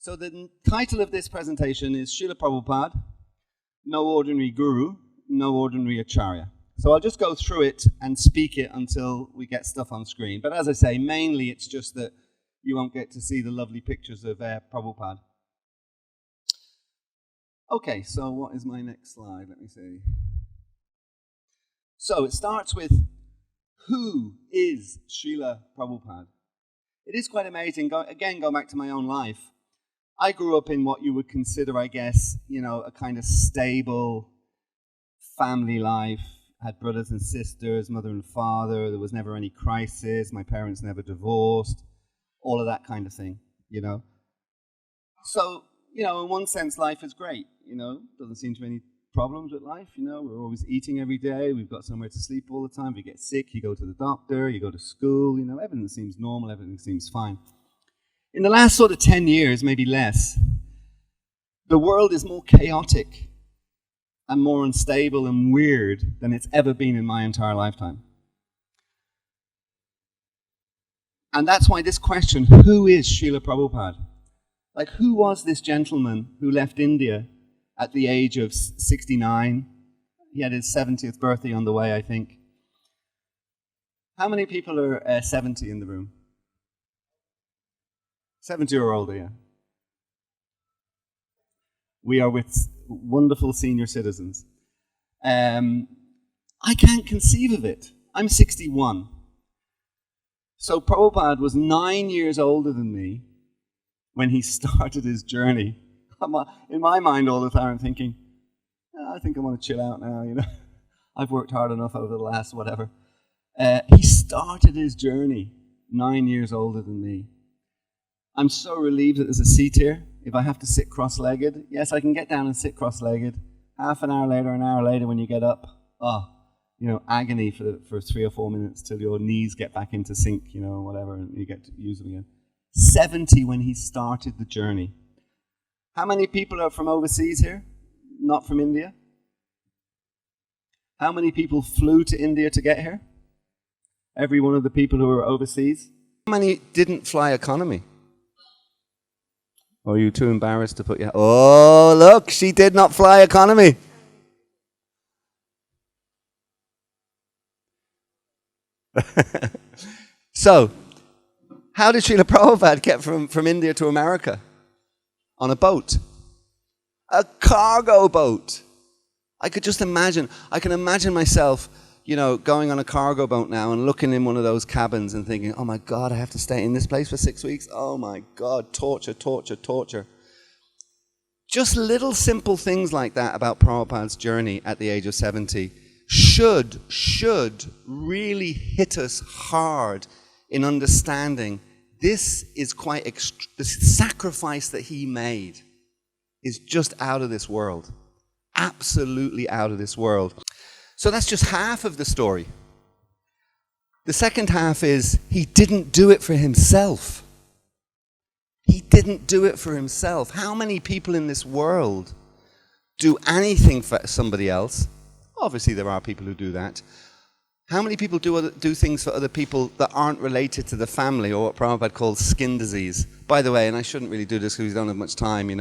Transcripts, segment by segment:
So the title of this presentation is Srila Prabhupada, No Ordinary Guru, No Ordinary Acharya. So I'll just go through it and speak it until we get stuff on screen. But as I say, mainly it's just that you won't get to see the lovely pictures of Prabhupada. Okay, so what is my next slide? Let me see. So it starts with, who is Srila Prabhupada? It is quite amazing. Go back to my own life. I grew up in what you would consider, I guess, a kind of stable family life. Had brothers and sisters, mother and father. There was never any crisis. My parents never divorced. All of that kind of thing, So, in one sense, life is great, Doesn't seem to be any problems with life, We're always eating every day. We've got somewhere to sleep all the time. If you get sick, you go to the doctor, you go to school, everything seems normal, everything seems fine. In the last sort of 10 years, maybe less, the world is more chaotic and more unstable and weird than it's ever been in my entire lifetime. And that's why this question, who is Srila Prabhupada? Like, who was this gentleman who left India at the age of 69? He had his 70th birthday on the way, I think. How many people are 70 in the room? 70 or older, yeah. We are with wonderful senior citizens. I can't conceive of it. I'm 61. So Prabhupada was 9 years older than me when he started his journey. In my mind all the time I'm thinking, I think I want to chill out now, I've worked hard enough over the last whatever. He started his journey 9 years older than me. I'm so relieved that there's a seat here. If I have to sit cross-legged, yes, I can get down and sit cross-legged. Half an hour later, an hour later when you get up, agony for 3 or 4 minutes till your knees get back into sync, whatever, and you get to use them again. 70 when he started the journey. How many people are from overseas here? Not from India? How many people flew to India to get here? Every one of the people who were overseas. How many didn't fly economy? Or are you too embarrassed to put your... Oh, look, she did not fly economy. So, how did Srila Prabhupada get from India to America? On a boat. A cargo boat. I can imagine myself, going on a cargo boat now and looking in one of those cabins and thinking, oh my God, I have to stay in this place for 6 weeks? Oh my God, torture, torture, torture. Just little simple things like that about Prabhupada's journey at the age of 70 should really hit us hard in understanding this is the sacrifice that he made is just out of this world. Absolutely out of this world. So that's just half of the story. The second half is he didn't do it for himself. He didn't do it for himself. How many people in this world do anything for somebody else? Obviously there are people who do that. How many people do things for other people that aren't related to the family, or what Prabhupada calls skin disease? By the way, and I shouldn't really do this because we don't have much time,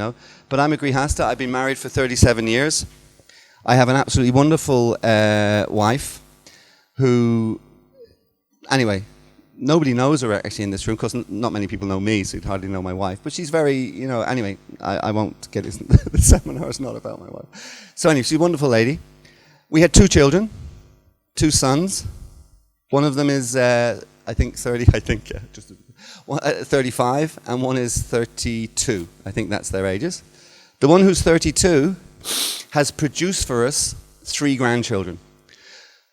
but I'm a Grihasta. I've been married for 37 years. I have an absolutely wonderful wife who, anyway, nobody knows her actually in this room because not many people know me, so you'd hardly know my wife. But she's very, anyway, I won't get this. The seminar is not about my wife. So anyway, she's a wonderful lady. We had 2 children, 2 sons. One of them is, 35, and one is 32. I think that's their ages. The one who's 32 has produced for us 3 grandchildren.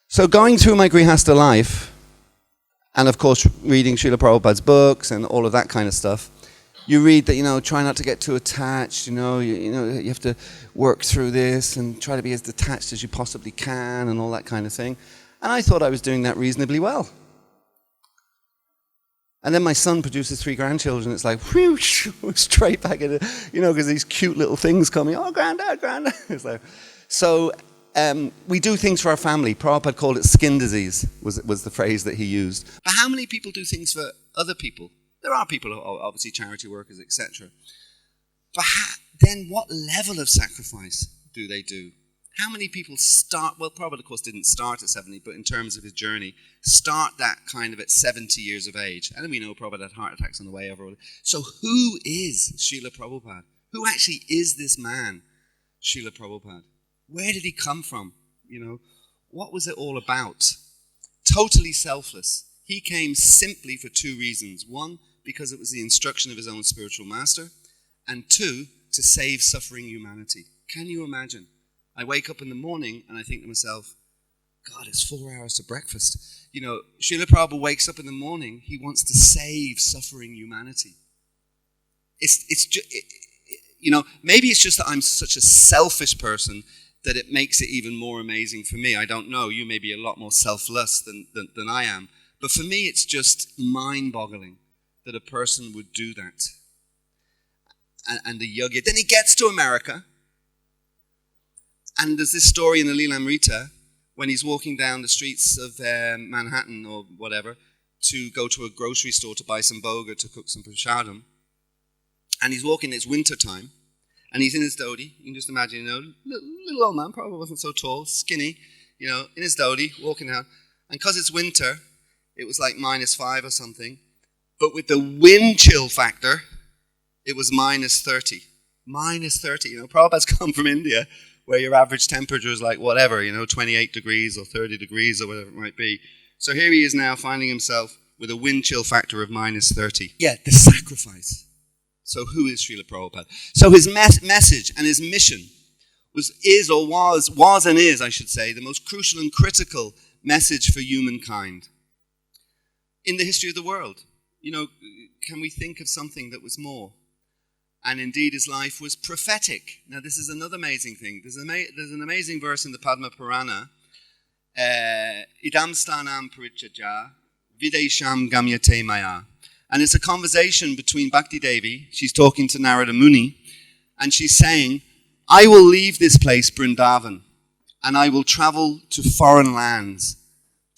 So going through my Grihasta life, and of course reading Srila Prabhupada's books and all of that kind of stuff, you read that, try not to get too attached, you have to work through this and try to be as detached as you possibly can and all that kind of thing. And I thought I was doing that reasonably well. And then my son produces 3 grandchildren. It's like, whoosh, straight back into, because these cute little things coming, oh, granddad. It's like, so we do things for our family. Prabhupada called it skin disease, was the phrase that he used. But how many people do things for other people? There are people, obviously charity workers, etc. But then what level of sacrifice do they do? How many people start, well, Prabhupada, of course, didn't start at 70, but in terms of his journey, start that kind of at 70 years of age. And we know Prabhupada had heart attacks on the way over. So who is Srila Prabhupada? Who actually is this man, Srila Prabhupada? Where did he come from? What was it all about? Totally selfless. He came simply for two reasons. One, because it was the instruction of his own spiritual master. And two, to save suffering humanity. Can you imagine? I wake up in the morning and I think to myself, God, it's 4 hours to breakfast. Srila Prabhupada wakes up in the morning, he wants to save suffering humanity. Maybe it's just that I'm such a selfish person that it makes it even more amazing for me. I don't know, you may be a lot more selfless than I am. But for me, it's just mind-boggling that a person would do that. And the yogi. Then he gets to America. And there's this story in the Lilamrita when he's walking down the streets of Manhattan or whatever to go to a grocery store to buy some boga to cook some prasadam. And he's walking, it's winter time, and he's in his dhoti. You can just imagine, little old man, probably wasn't so tall, skinny, in his dhoti, walking out. And because it's winter, it was like -5 or something. But with the wind chill factor, it was -30. -30. Prabhupada's come from India, where your average temperature is like whatever, 28 degrees or 30 degrees or whatever it might be. So here he is now finding himself with a wind chill factor of -30. Yeah, the sacrifice. So who is Srila Prabhupada? So his message and his mission was and is, I should say, the most crucial and critical message for humankind in the history of the world. Can we think of something that was more? And indeed, his life was prophetic. Now, this is another amazing thing. There's an amazing verse in the Padma Purana. Idam stanam parichaja videsham gamyate maya. And it's a conversation between Bhakti Devi. She's talking to Narada Muni. And she's saying, I will leave this place, Vrindavan, and I will travel to foreign lands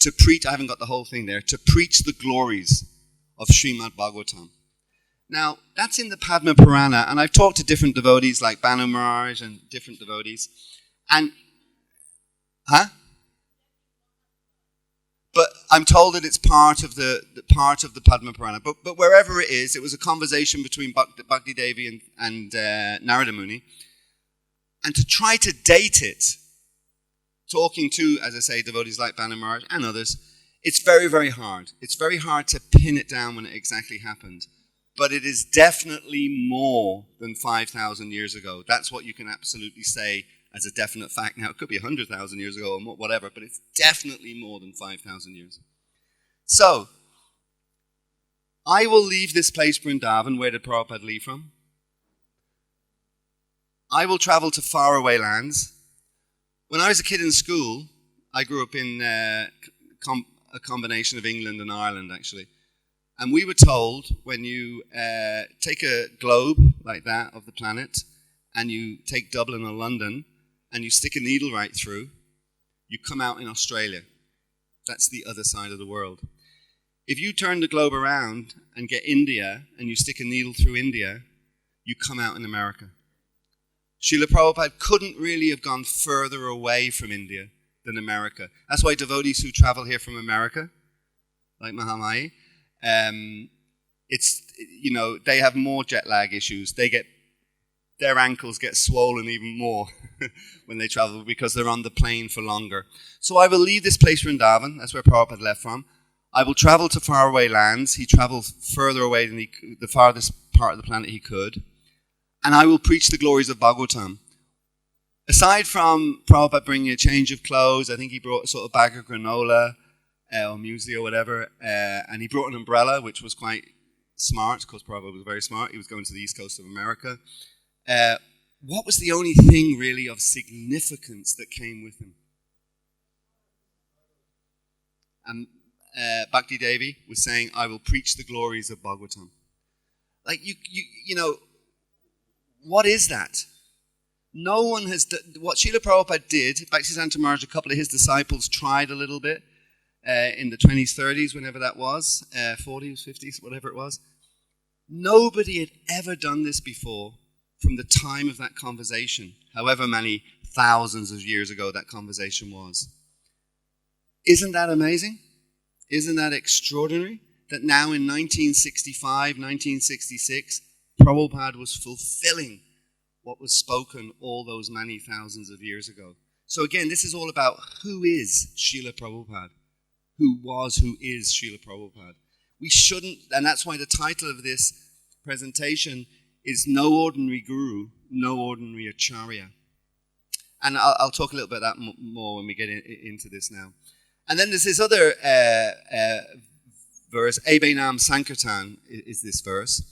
to preach, I haven't got the whole thing there, to preach the glories of Srimad Bhagavatam. Now, that's in the Padma Purana, and I've talked to different devotees like Banu Maharaj and different devotees. And, But I'm told that it's part of the Padma Purana. But wherever it is, it was a conversation between Bhakti Devi and Narada Muni. And to try to date it, talking to, as I say, devotees like Banu Maharaj and others, it's very, very hard. It's very hard to pin it down when it exactly happened. But it is definitely more than 5,000 years ago. That's what you can absolutely say as a definite fact. Now, it could be 100,000 years ago or whatever, but it's definitely more than 5,000 years. So, I will leave this place, Vrindavan. Where did Prabhupada leave from? I will travel to faraway lands. When I was a kid in school, I grew up in a combination of England and Ireland, actually. And we were told when you take a globe like that of the planet and you take Dublin or London and you stick a needle right through, you come out in Australia. That's the other side of the world. If you turn the globe around and get India and you stick a needle through India, you come out in America. Srila Prabhupada couldn't really have gone further away from India than America. That's why devotees who travel here from America, like Mahamai, they have more jet lag issues. Their ankles get swollen even more when they travel because they're on the plane for longer. So I will leave this place, Vrindavan. That's where Prabhupada left from. I will travel to faraway lands. He traveled further away than the farthest part of the planet he could. And I will preach the glories of Bhagavatam. Aside from Prabhupada bringing a change of clothes, I think he brought a sort of bag of granola or muesli or whatever, and he brought an umbrella, which was quite smart, because Prabhupada was very smart. He was going to the east coast of America. What was the only thing really of significance that came with him? And Bhakti Devi was saying, I will preach the glories of Bhagavatam. Like, what is that? No one has done what Srila Prabhupada did. Bhaktisiddhanta Maharaj, a couple of his disciples tried a little bit in the 20s, 30s, whenever that was, 40s, 50s, whatever it was. Nobody had ever done this before from the time of that conversation, however many thousands of years ago that conversation was. Isn't that amazing? Isn't that extraordinary? That now in 1965, 1966, Prabhupada was fulfilling what was spoken all those many thousands of years ago. So again, this is all about who is Srila Prabhupada. Who was, who is Srila Prabhupada. We shouldn't, and that's why the title of this presentation is No Ordinary Guru, No Ordinary Acharya. And I'll talk a little bit about that more when we get into this now. And then there's this other verse, Ebe Nam Sankirtan is this verse.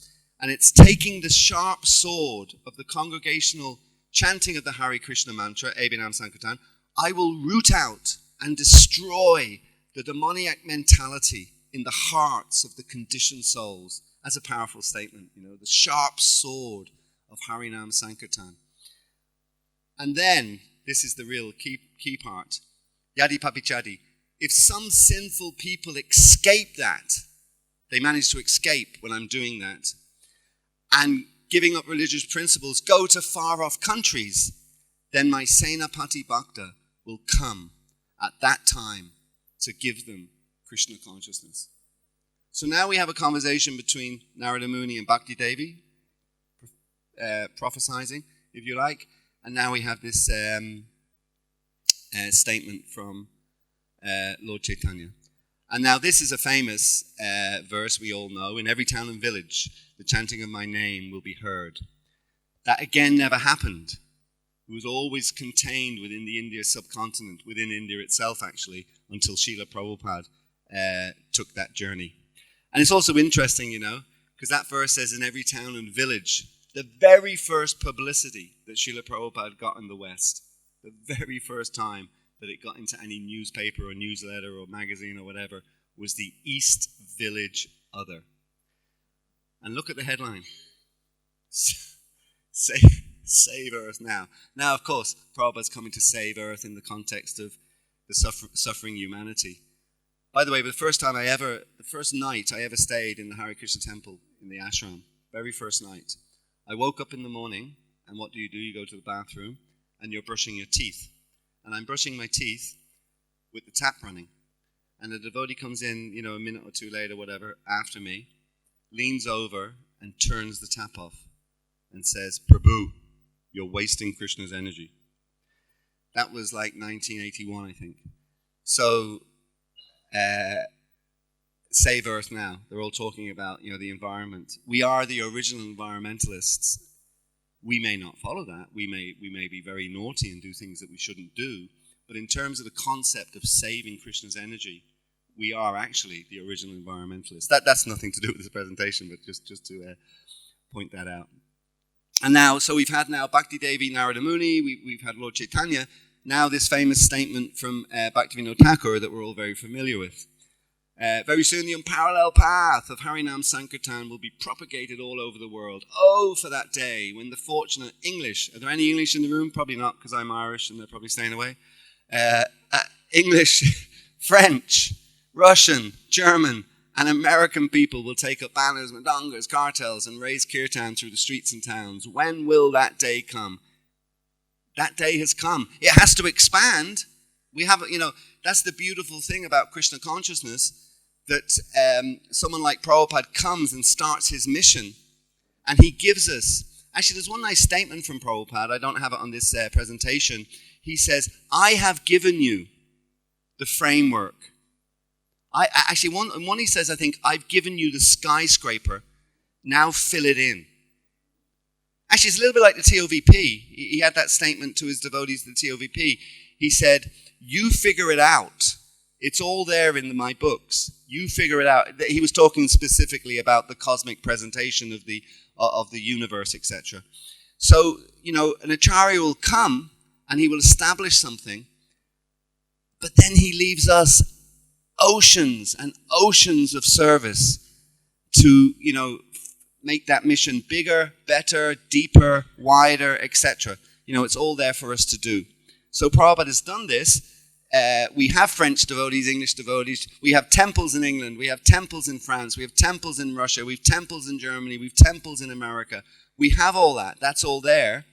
And it's taking the sharp sword of the congregational chanting of the Hare Krishna mantra, Ebe Nam Sankirtan. I will root out and destroy the demoniac mentality in the hearts of the conditioned souls. That's a powerful statement, the sharp sword of Harinam Sankirtan. And then, this is the real key part, Yadi Papichadi. If some sinful people escape that, they manage to escape when I'm doing that, and giving up religious principles, go to far-off countries, then my Senapati Bhakta will come at that time to give them Krishna consciousness. So now we have a conversation between Narada Muni and Bhakti Devi, prophesizing, if you like, and now we have this statement from Lord Chaitanya. And now this is a famous verse we all know. In every town and village, the chanting of my name will be heard. That again never happened. It was always contained within the India subcontinent, within India itself actually, until Srila Prabhupada took that journey. And it's also interesting, because that verse says in every town and village, the very first publicity that Srila Prabhupada got in the West, the very first time that it got into any newspaper or newsletter or magazine or whatever, was the East Village Other. And look at the headline. Save Earth now. Now, of course, Prabhupada's coming to save Earth in the context of the suffering humanity. By the way, the first night I ever stayed in the Hare Krishna temple in the ashram, very first night, I woke up in the morning, and what do? You go to the bathroom, and you're brushing your teeth. And I'm brushing my teeth with the tap running. And the devotee comes in, a minute or two later, whatever, after me, leans over and turns the tap off and says, Prabhu, you're wasting Krishna's energy. That was like 1981, I think. So, save Earth now. They're all talking about, the environment. We are the original environmentalists. We may not follow that. We may be very naughty and do things that we shouldn't do. But in terms of the concept of saving Krishna's energy, we are actually the original environmentalists. That's nothing to do with this presentation, but just to point that out. And now, so we've had now Bhakti Devi, Narada Muni, we've had Lord Chaitanya, now this famous statement from Bhaktivinoda Thakur that we're all very familiar with. Very soon the unparalleled path of Harinam Sankirtan will be propagated all over the world. Oh, for that day when the fortunate English, are there any English in the room? Probably not, because I'm Irish and they're probably staying away. English, French, Russian, German, and American people will take up banners, madongas, cartels, and raise kirtan through the streets and towns. When will that day come? That day has come. It has to expand. We have, that's the beautiful thing about Krishna consciousness, that someone like Prabhupada comes and starts his mission, and he gives us, actually there's one nice statement from Prabhupada, I don't have it on this presentation. He says, I have given you the framework. One he says, I think, I've given you the skyscraper, now fill it in. Actually, it's a little bit like the TOVP. He had that statement to his devotees, the TOVP. He said, you figure it out. It's all there in my books. You figure it out. He was talking specifically about the cosmic presentation of the universe, etc. So, an Acharya will come and he will establish something, but then he leaves us oceans and oceans of service to, make that mission bigger, better, deeper, wider, etc. It's all there for us to do. So Prabhupada has done this. We have French devotees, English devotees. We have temples in England. We have temples in France. We have temples in Russia. We have temples in Germany. We have temples in America. We have all that. That's all there.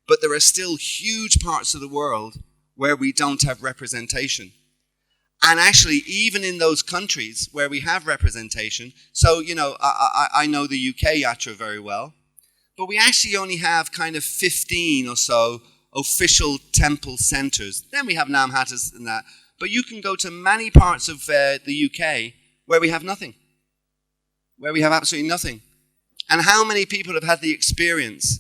But there are still huge parts of the world where we don't have representation. And actually, even in those countries where we have representation, so, I know the UK Yatra very well, but we actually only have kind of 15 or so official temple centers. Then we have Namhatas and that. But you can go to many parts of the UK where we have nothing, where we have absolutely nothing. And how many people have had the experience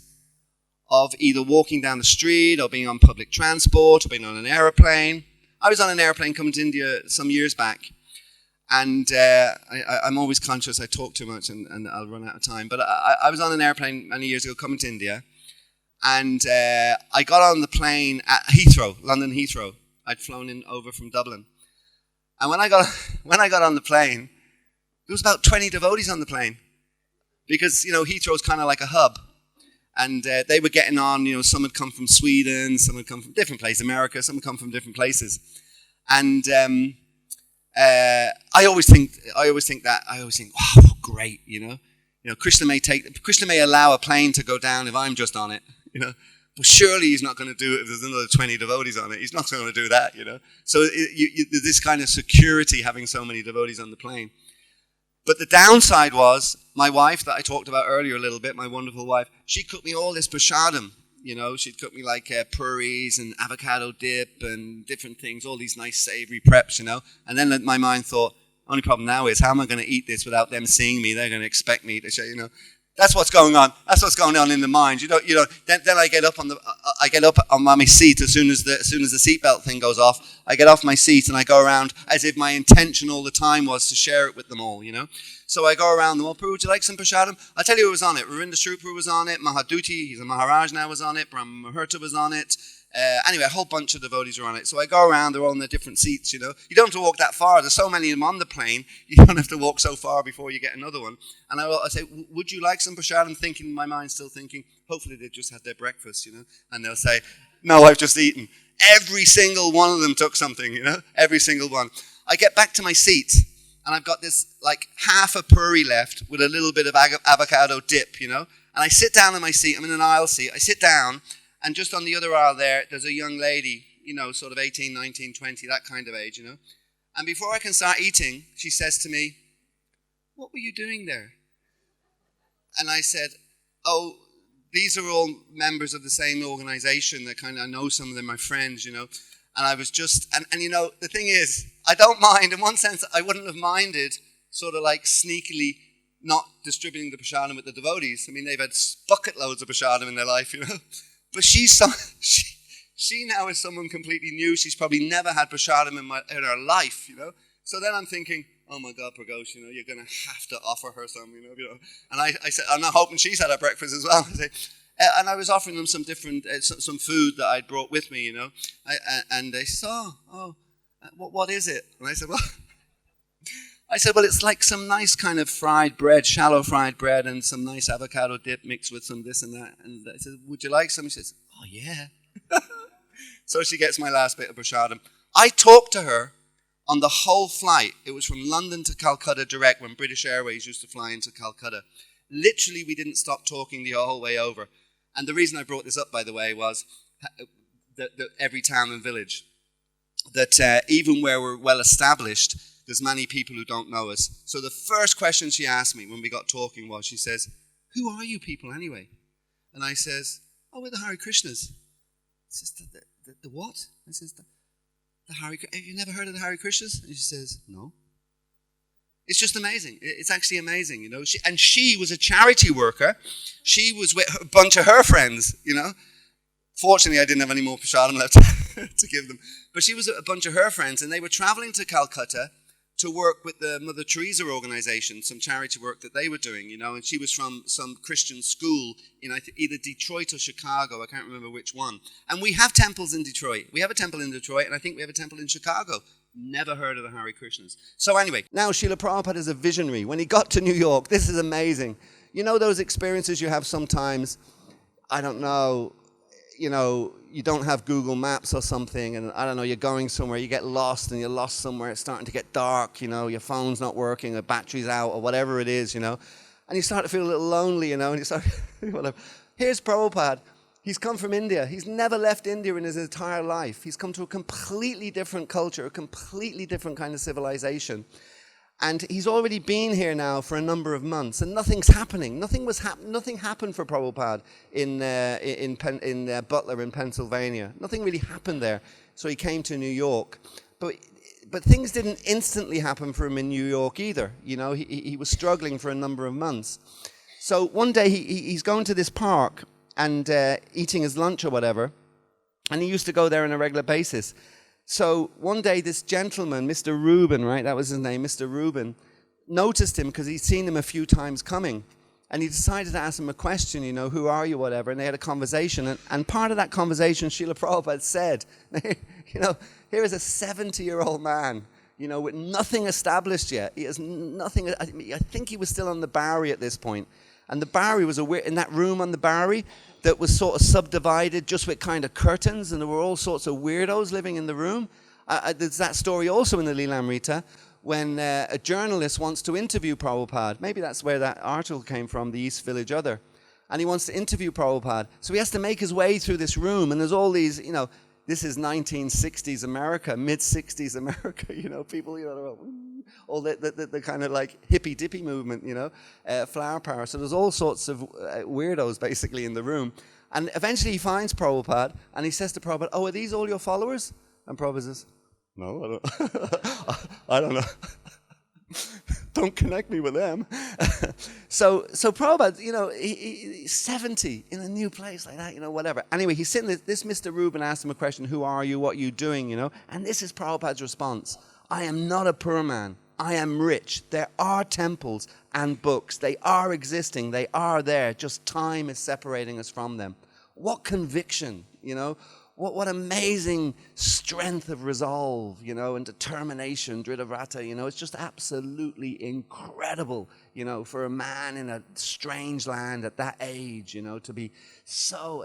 of either walking down the street or being on public transport or being on an aeroplane? I was on an airplane coming to India some years back, and I'm always conscious I talk too much and I'll run out of time, but I was on an airplane many years ago coming to India, and I got on the plane at Heathrow, London Heathrow. I'd flown in over from Dublin. And when I got on the plane, there was about 20 devotees on the plane, because, Heathrow's kind of like a hub. And they were getting on, some had come from Sweden, some had come from different places, America, some had come from different places. And I always think, wow, great, Krishna may allow a plane to go down if I'm just on it, but surely he's not going to do it if there's another 20 devotees on it. He's not going to do that, So there's this kind of security having so many devotees on the plane. But the downside was, my wife that I talked about earlier a little bit, my wonderful wife, she cooked me all this prasadam. She'd cook me like puris and avocado dip and different things, all these nice savory preps, And then my mind thought, only problem now is, how am I going to eat this without them seeing me? They're going to expect me to say, That's what's going on. That's what's going on in the mind. Then I get up on my seat as soon as the seatbelt thing goes off. I get off my seat and I go around as if my intention all the time was to share it with them all, So I go around them all. Prabhu, would you like some prasadam? I'll tell you who was on it. Rarinda Shrupru was on it. Mahaduti, he's a Maharaj now, was on it. Brahma Muhurta was on it. Anyway, a whole bunch of devotees were on it. So I go around, they're all in their different seats, You don't have to walk that far. There's so many of them on the plane, you don't have to walk so far before you get another one. And I say, would you like some prasadam? Thinking, in my mind, still thinking, hopefully they've just had their breakfast, And they'll say, no, I've just eaten. Every single one of them took something, Every single one. I get back to my seat, and I've got this, like, half a puri left with a little bit of avocado dip, And I sit down in my seat. I'm in an aisle seat. I sit down. And just on the other aisle there's a young lady, sort of 18, 19, 20, that kind of age, And before I can start eating, she says to me, what were you doing there? And I said, oh, these are all members of the same organization that I know some of them, my friends, And I was just, and the thing is, I don't mind. In one sense, I wouldn't have minded sort of like sneakily not distributing the prasadam with the devotees. I mean, they've had bucket loads of prasadam in their life, But she now is someone completely new. She's probably never had prasadam in her life, So then I'm thinking, oh my God, Praghosh, you're going to have to offer her some, And I said, I'm not hoping she's had her breakfast as well. And I was offering them some different, some food that I'd brought with me, and they said, what is it? And I said, well, it's like some nice kind of fried bread, shallow fried bread, and some nice avocado dip mixed with some this and that. And I said, would you like some? She says, oh, yeah. So she gets my last bit of prasadam. I talked to her on the whole flight. It was from London to Calcutta direct when British Airways used to fly into Calcutta. Literally, we didn't stop talking the whole way over. And the reason I brought this up, by the way, was that every town and village, that even where we're well established, there's many people who don't know us. So the first question she asked me when we got talking was, she says, who are you people anyway? And I says, oh, we're the Hare Krishnas. She says, the what? I says, the Hare, have you never heard of the Hare Krishnas? And she says, no. It's just amazing. It's actually amazing, She was a charity worker. She was with a bunch of her friends, Fortunately, I didn't have any more prasadam left to give them. But she was a bunch of her friends, and they were traveling to Calcutta to work with the Mother Teresa organization, some charity work that they were doing, and she was from some Christian school in either Detroit or Chicago, I can't remember which one. And we have temples in Detroit. We have a temple in Detroit, and I think we have a temple in Chicago. Never heard of the Hare Krishnas. So anyway, now Srila Prabhupada is a visionary. When he got to New York, this is amazing. Those experiences you have sometimes, I don't know, you don't have Google Maps or something, and I don't know, you're going somewhere, you get lost, and you're lost somewhere, it's starting to get dark, your phone's not working, or battery's out, or whatever it is, And you start to feel a little lonely, you know, and you start, whatever. Here's Prabhupada. He's come from India. He's never left India in his entire life. He's come to a completely different culture, a completely different kind of civilization. And he's already been here now for a number of months, and nothing's happening. Nothing happened for Prabhupada in Butler in Pennsylvania. Nothing really happened there. So he came to New York. But things didn't instantly happen for him in New York either. You know, he was struggling for a number of months. So one day he's going to this park and eating his lunch or whatever, and he used to go there on a regular basis. So one day this gentleman, Mr. Rubin, right, that was his name, Mr. Rubin, noticed him because he'd seen him a few times coming. And he decided to ask him a question, you know, who are you, whatever, and they had a conversation. And part of that conversation, Srila Prabhupada said, you know, here is a 70-year-old man, you know, with nothing established yet. He has nothing, I think he was still on the Bowery at this point. And the Bowery was in that room on the Bowery that was sort of subdivided just with kind of curtains, and there were all sorts of weirdos living in the room. There's that story also in the Lilamrita, when a journalist wants to interview Prabhupada. Maybe that's where that article came from, the East Village Other. And he wants to interview Prabhupada. So he has to make his way through this room, and there's all these, you know, this is 1960s America, mid-60s America, you know, people, you know, all the kind of like hippy-dippy movement, you know, flower power. So there's all sorts of weirdos basically in the room. And eventually he finds Prabhupada, and he says to Prabhupada, oh, are these all your followers? And Prabhupada says, no, I don't. I don't know. Don't connect me with them. So Prabhupada, you know, he's 70 in a new place like that, you know, whatever. Anyway, he's sitting there, this Mr. Rubin asked him a question, who are you, what are you doing, you know? And this is Prabhupada's response. I am not a poor man. I am rich. There are temples and books. They are existing. They are there. Just time is separating us from them. What conviction, you know? What amazing strength of resolve, you know, and determination, Dridhavrata, you know. It's just absolutely incredible, you know, for a man in a strange land at that age, you know, to be so,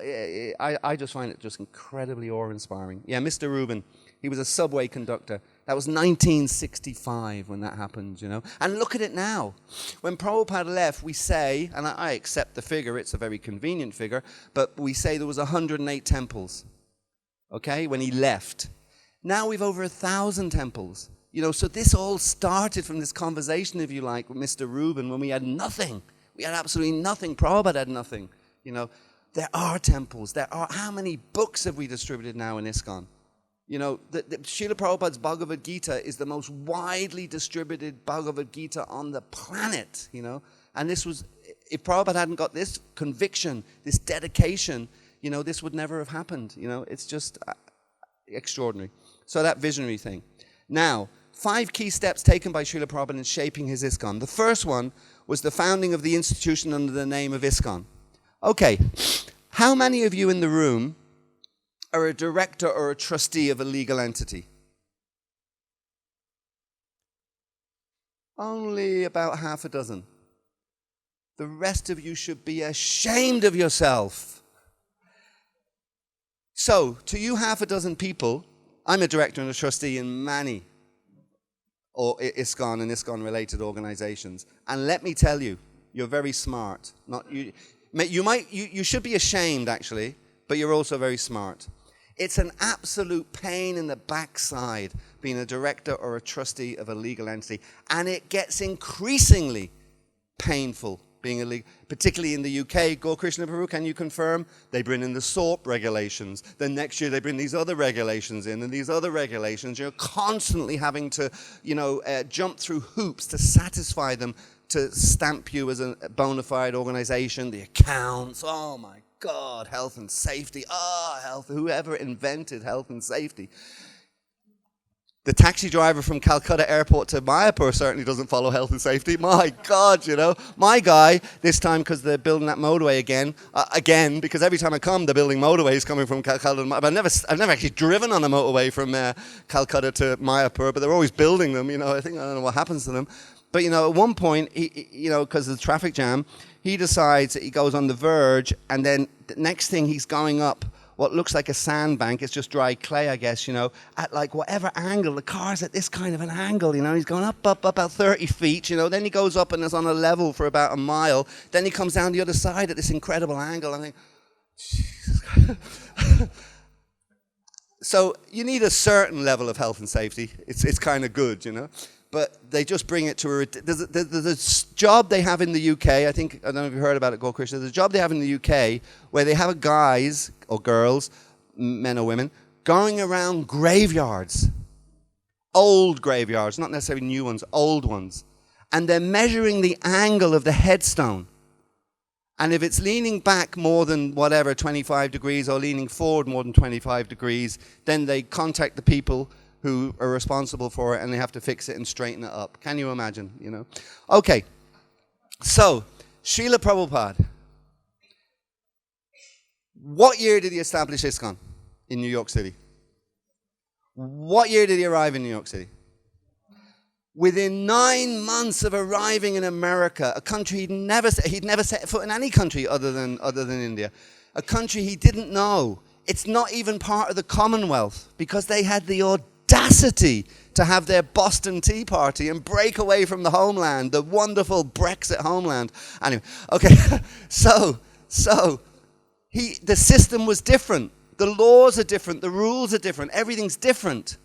I just find it just incredibly awe-inspiring. Yeah, Mr. Rubin, he was a subway conductor. That was 1965 when that happened, you know. And look at it now. When Prabhupada left, we say, and I accept the figure, it's a very convenient figure, but we say there was 108 temples. Okay, when he left. Now we've over 1,000 temples. You know, so this all started from this conversation, if you like, with Mr. Rubin when we had nothing. We had absolutely nothing. Prabhupada had nothing. You know, there are temples. There are, how many books have we distributed now in ISKCON? You know, the Srila Prabhupada's Bhagavad Gita is the most widely distributed Bhagavad Gita on the planet, you know. And this was, if Prabhupada hadn't got this conviction, this dedication, you know, this would never have happened. You know, it's just extraordinary. So that visionary thing. Now, 5 key steps taken by Srila Prabhupada in shaping his ISKCON. The first one was the founding of the institution under the name of ISKCON. Okay, how many of you in the room are a director or a trustee of a legal entity? Only about half a dozen. The rest of you should be ashamed of yourself. So, to you half a dozen people, I'm a director and a trustee in many or ISKCON and ISKCON-related organizations. And let me tell you, you're very smart. You should be ashamed, actually, but you're also very smart. It's an absolute pain in the backside being a director or a trustee of a legal entity. And it gets increasingly painful being illegal, particularly in the UK. Gaur Krishna Prabhu, can you confirm? They bring in the SORP regulations. Then next year they bring these other regulations in, and these other regulations. You're constantly having to, you know, jump through hoops to satisfy them to stamp you as a bona fide organization. The accounts, oh my God, health and safety. Health, whoever invented health and safety. The taxi driver from Calcutta Airport to Mayapur certainly doesn't follow health and safety. My God, you know. My guy, this time because they're building that motorway again, because every time I come, they're building motorways coming from Calcutta. But I've never actually driven on a motorway from Calcutta to Mayapur, but they're always building them, you know. I don't know what happens to them. But, you know, at one point, he, you know, because of the traffic jam, he decides that he goes on the verge, and then the next thing he's going up what looks like a sandbank. It's just dry clay, I guess, at like whatever angle. The car's at this kind of an angle, He's going up about 30 feet, Then he goes up and is on a level for about a mile. Then he comes down the other side at this incredible angle. I think, Jesus Christ. So you need a certain level of health and safety. It's kind of good, But they just bring it to there's a job they have in the UK. I don't know if you heard about it, Go Krishna. There's a job they have in the UK where they have guys or girls, men or women, going around graveyards. Old graveyards, not necessarily new ones, old ones. And they're measuring the angle of the headstone. And if it's leaning back more than 25 degrees or leaning forward more than 25 degrees, then they contact the people who are responsible for it and they have to fix it and straighten it up. Can you imagine, Okay, so Srila Prabhupada. What year did he establish ISKCON in New York City? What year did he arrive in New York City? Within 9 months of arriving in America, a country he'd never set foot in any country other than India, a country he didn't know. It's not even part of the Commonwealth because they had the audacity to have their Boston Tea Party and break away from the homeland, the wonderful Brexit homeland. Anyway, okay, so the system was different. The laws are different. The rules are different. Everything's different.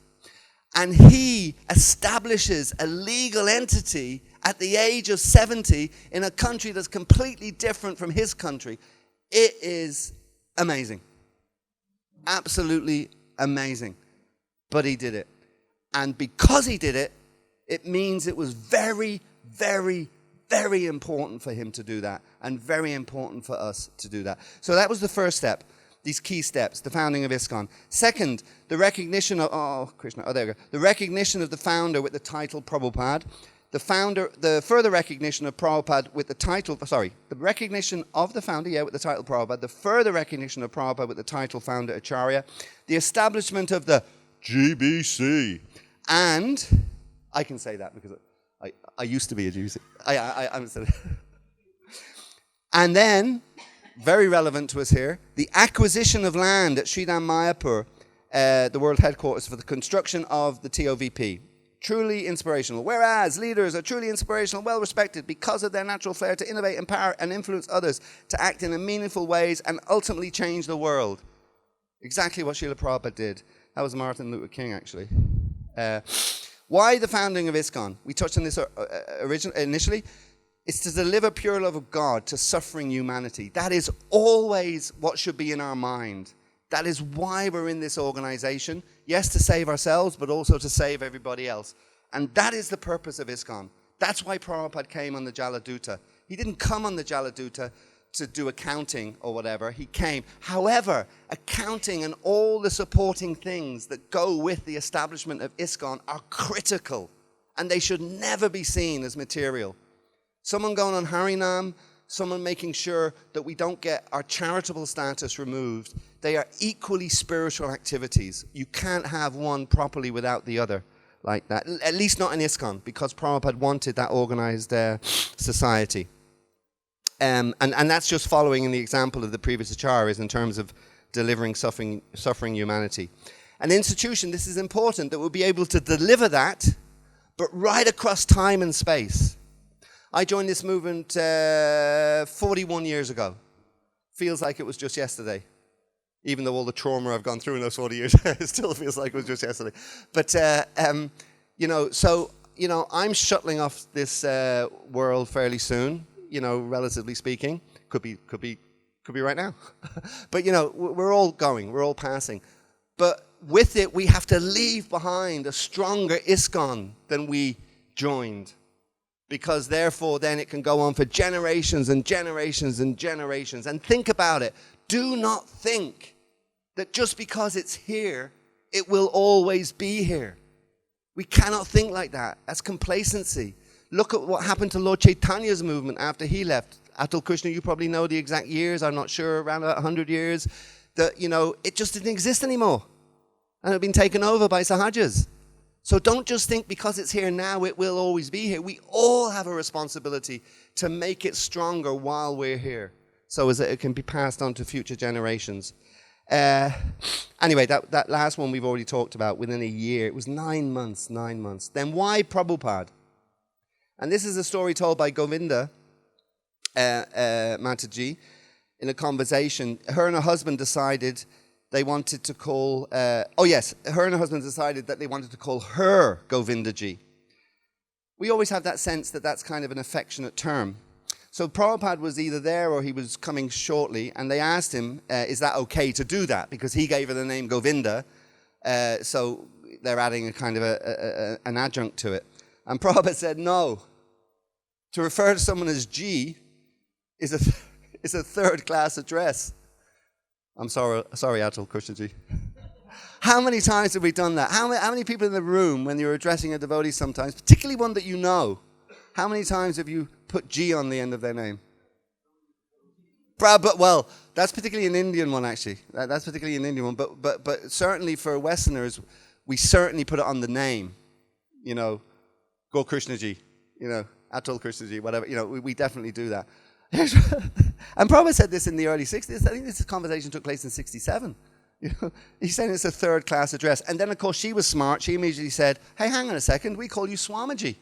And he establishes a legal entity at the age of 70 in a country that's completely different from his country. It is amazing. Absolutely amazing. But he did it. And because he did it, it means it was very, very, very important for him to do that. And very important for us to do that. So that was the first step. These key steps, the founding of ISKCON. Second, the recognition of, there we go. The recognition of the founder with the title Prabhupada. The further recognition of Prabhupada with the title, the recognition of the founder, with the title Prabhupada. The further recognition of Prabhupada with the title founder Acarya. The establishment of the GBC. And, I can say that because I used to be a GBC. I'm sorry. And then, very relevant to us here, the acquisition of land at Sridham Mayapur, the world headquarters for the construction of the TOVP. Truly inspirational. Whereas leaders are truly inspirational, well respected because of their natural flair to innovate, empower, and influence others to act in meaningful ways and ultimately change the world. Exactly what Srila Prabhupada did. That was Martin Luther King, actually. Why the founding of ISKCON? We touched on this initially. It's to deliver pure love of God to suffering humanity. That is always what should be in our mind. That is why we're in this organization. Yes, to save ourselves, but also to save everybody else. And that is the purpose of ISKCON. That's why Prabhupada came on the Jaladuta. He didn't come on the Jaladuta to do accounting or whatever. He came. However, accounting and all the supporting things that go with the establishment of ISKCON are critical. And they should never be seen as material. Someone going on Harinam, someone making sure that we don't get our charitable status removed. They are equally spiritual activities. You can't have one properly without the other like that. At least not in ISKCON, because Prabhupada wanted that organized society. And that's just following in the example of the previous acharyas in terms of delivering suffering humanity. An institution, this is important, that will be able to deliver that, but right across time and space. I joined this movement 41 years ago. Feels like it was just yesterday. Even though all the trauma I've gone through in those 40 years, it still feels like it was just yesterday. But, I'm shuttling off this world fairly soon, relatively speaking. Could be right now. But, we're all going, we're all passing. But with it, we have to leave behind a stronger ISKCON than we joined. Because therefore, then it can go on for generations and generations and generations. And think about it. Do not think that just because it's here, it will always be here. We cannot think like that. That's complacency. Look at what happened to Lord Chaitanya's movement after he left. Atul Krishna, you probably know the exact years. I'm not sure, around about 100 years. That, it just didn't exist anymore. And it had been taken over by Sahajas. So don't just think because it's here now, it will always be here. We all have a responsibility to make it stronger while we're here, so as that it can be passed on to future generations. Anyway, that last one we've already talked about within a year. It was 9 months. Then why Prabhupada? And this is a story told by Govinda Mataji in a conversation. Her and her husband decided they wanted to call... her and her husband decided that they wanted to call her Govindaji. We always have that sense that that's kind of an affectionate term. So Prabhupada was either there or he was coming shortly, and they asked him, is that okay to do that? Because he gave her the name Govinda, so they're adding a kind of an adjunct to it. And Prabhupada said, no. To refer to someone as G is a third-class address. I'm sorry, Atul Krishnaji. How many times have we done that? How many people in the room, when you're addressing a devotee sometimes, particularly one that you know, how many times have you put G on the end of their name? Well, that's particularly an Indian one, actually. That's particularly an Indian one. But certainly for Westerners, we certainly put it on the name. You know, Go Krishnaji, you know, Atul Krishnaji, whatever. You know, we definitely do that. And Prabhupada said this in the early 60s. I think this conversation took place in 67. You know, he's saying it's a third-class address. And then, of course, she was smart. She immediately said, hey, hang on a second, we call you Swamiji.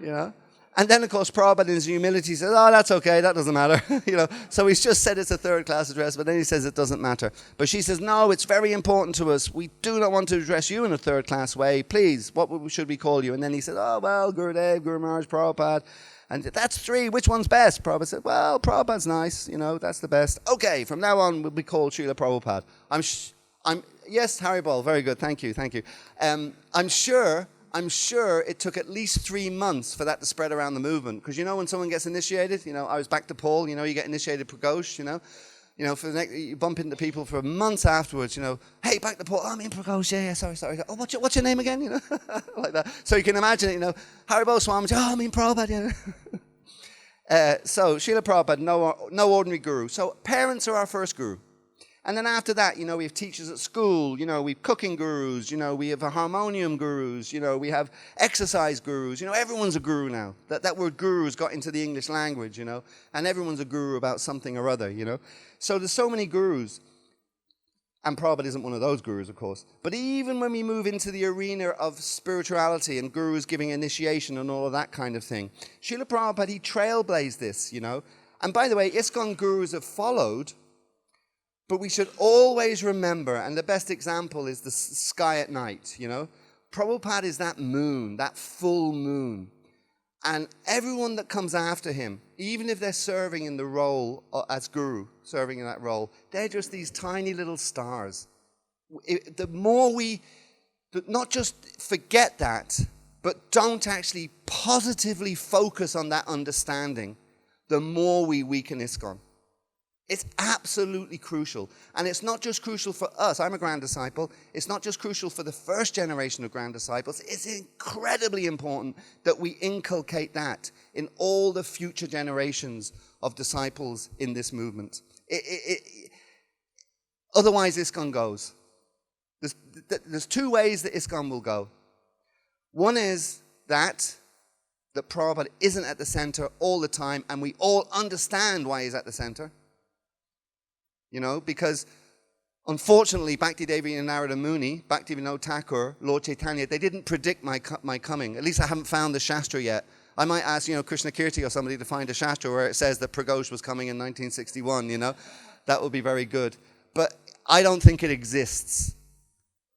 You know? And then, of course, Prabhupada in his humility says, oh, that's okay, that doesn't matter. You know, so he's just said it's a third-class address, but then he says it doesn't matter. But she says, no, it's very important to us. We do not want to address you in a third-class way. Please, what should we call you? And then he said, oh, well, Gurudev, Guru Maharaj, Prabhupada. And that's three. Which one's best? Prabhupada said, well, Prabhupada's nice. You know, that's the best. Okay, from now on, we'll be called Srila Prabhupada. Yes, Haribol, very good. Thank you. I'm sure it took at least 3 months for that to spread around the movement. Because, you know, when someone gets initiated, you know, I was back to Paul, you know, you get initiated Praghosh, you know, for the next, you bump into people for months afterwards, you know, hey, back to Paul, I'm in Praghosh, yeah, sorry. Oh, what's your name again, you know, like that. So you can imagine it, you know, Haribol Swamiji, oh, I'm in Prabhupada, you know. So, Srila Prabhupada, no ordinary guru. So, parents are our first guru. And then after that, you know, we have teachers at school, you know, we have cooking gurus, you know, we have harmonium gurus, you know, we have exercise gurus, you know, everyone's a guru now. That word guru has got into the English language, you know, and everyone's a guru about something or other, you know. So there's so many gurus, and Prabhupada isn't one of those gurus, of course. But even when we move into the arena of spirituality and gurus giving initiation and all of that kind of thing, Srila Prabhupada, he trailblazed this, you know. And by the way, ISKCON gurus have followed. But we should always remember, and the best example is the sky at night, you know. Prabhupada is that moon, that full moon. And everyone that comes after him, even if they're serving in the role as guru, serving in that role, they're just these tiny little stars. The more we not just forget that, but don't actually positively focus on that understanding, the more we weaken ISKCON. It's absolutely crucial. And it's not just crucial for us. I'm a Grand Disciple. It's not just crucial for the first generation of Grand Disciples. It's incredibly important that we inculcate that in all the future generations of disciples in this movement. Otherwise, ISKCON goes. There's two ways that ISKCON will go. One is that Prabhupada isn't at the center all the time, and we all understand why he's at the center. You know, because unfortunately, Bhaktidevi and Narada Muni, Bhaktivinoda Thakur, Lord Chaitanya, they didn't predict my coming. At least I haven't found the Shastra yet. I might ask, you know, Krishna Kirti or somebody to find a Shastra where it says that Praghosh was coming in 1961, you know. That would be very good. But I don't think it exists.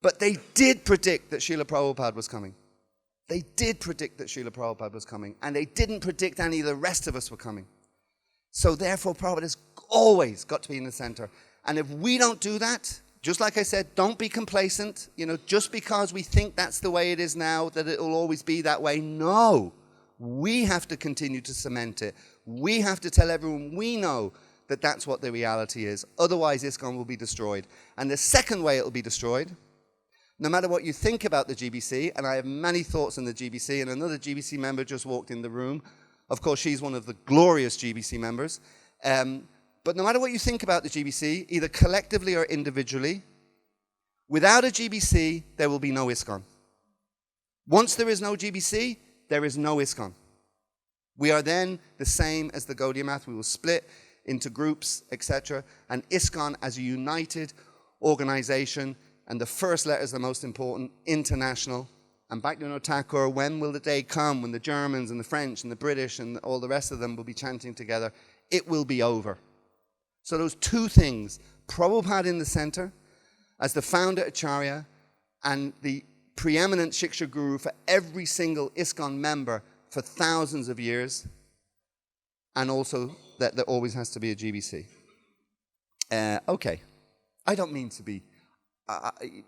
But they did predict that Srila Prabhupada was coming. They did predict that Srila Prabhupada was coming. And they didn't predict any of the rest of us were coming. So therefore, Prabhupada has always got to be in the center. And if we don't do that, just like I said, don't be complacent. You know, just because we think that's the way it is now, that it will always be that way. No. We have to continue to cement it. We have to tell everyone we know that that's what the reality is. Otherwise, ISKCON will be destroyed. And the second way it will be destroyed, no matter what you think about the GBC, and I have many thoughts on the GBC, and another GBC member just walked in the room. Of course, she's one of the glorious GBC members. But no matter what you think about the GBC, either collectively or individually, without a GBC, there will be no ISKCON. Once there is no GBC, there is no ISKCON. We are then the same as the Gaudiya Math. We will split into groups, etc. And ISKCON as a united organization, and the first letter is the most important, international. And Bhaktivinoda Thakur, when will the day come when the Germans and the French and the British and all the rest of them will be chanting together? It will be over. So those two things, Prabhupada in the center as the founder Acharya and the preeminent Shiksha Guru for every single ISKCON member for thousands of years, and also that there always has to be a GBC. Okay, I don't mean to be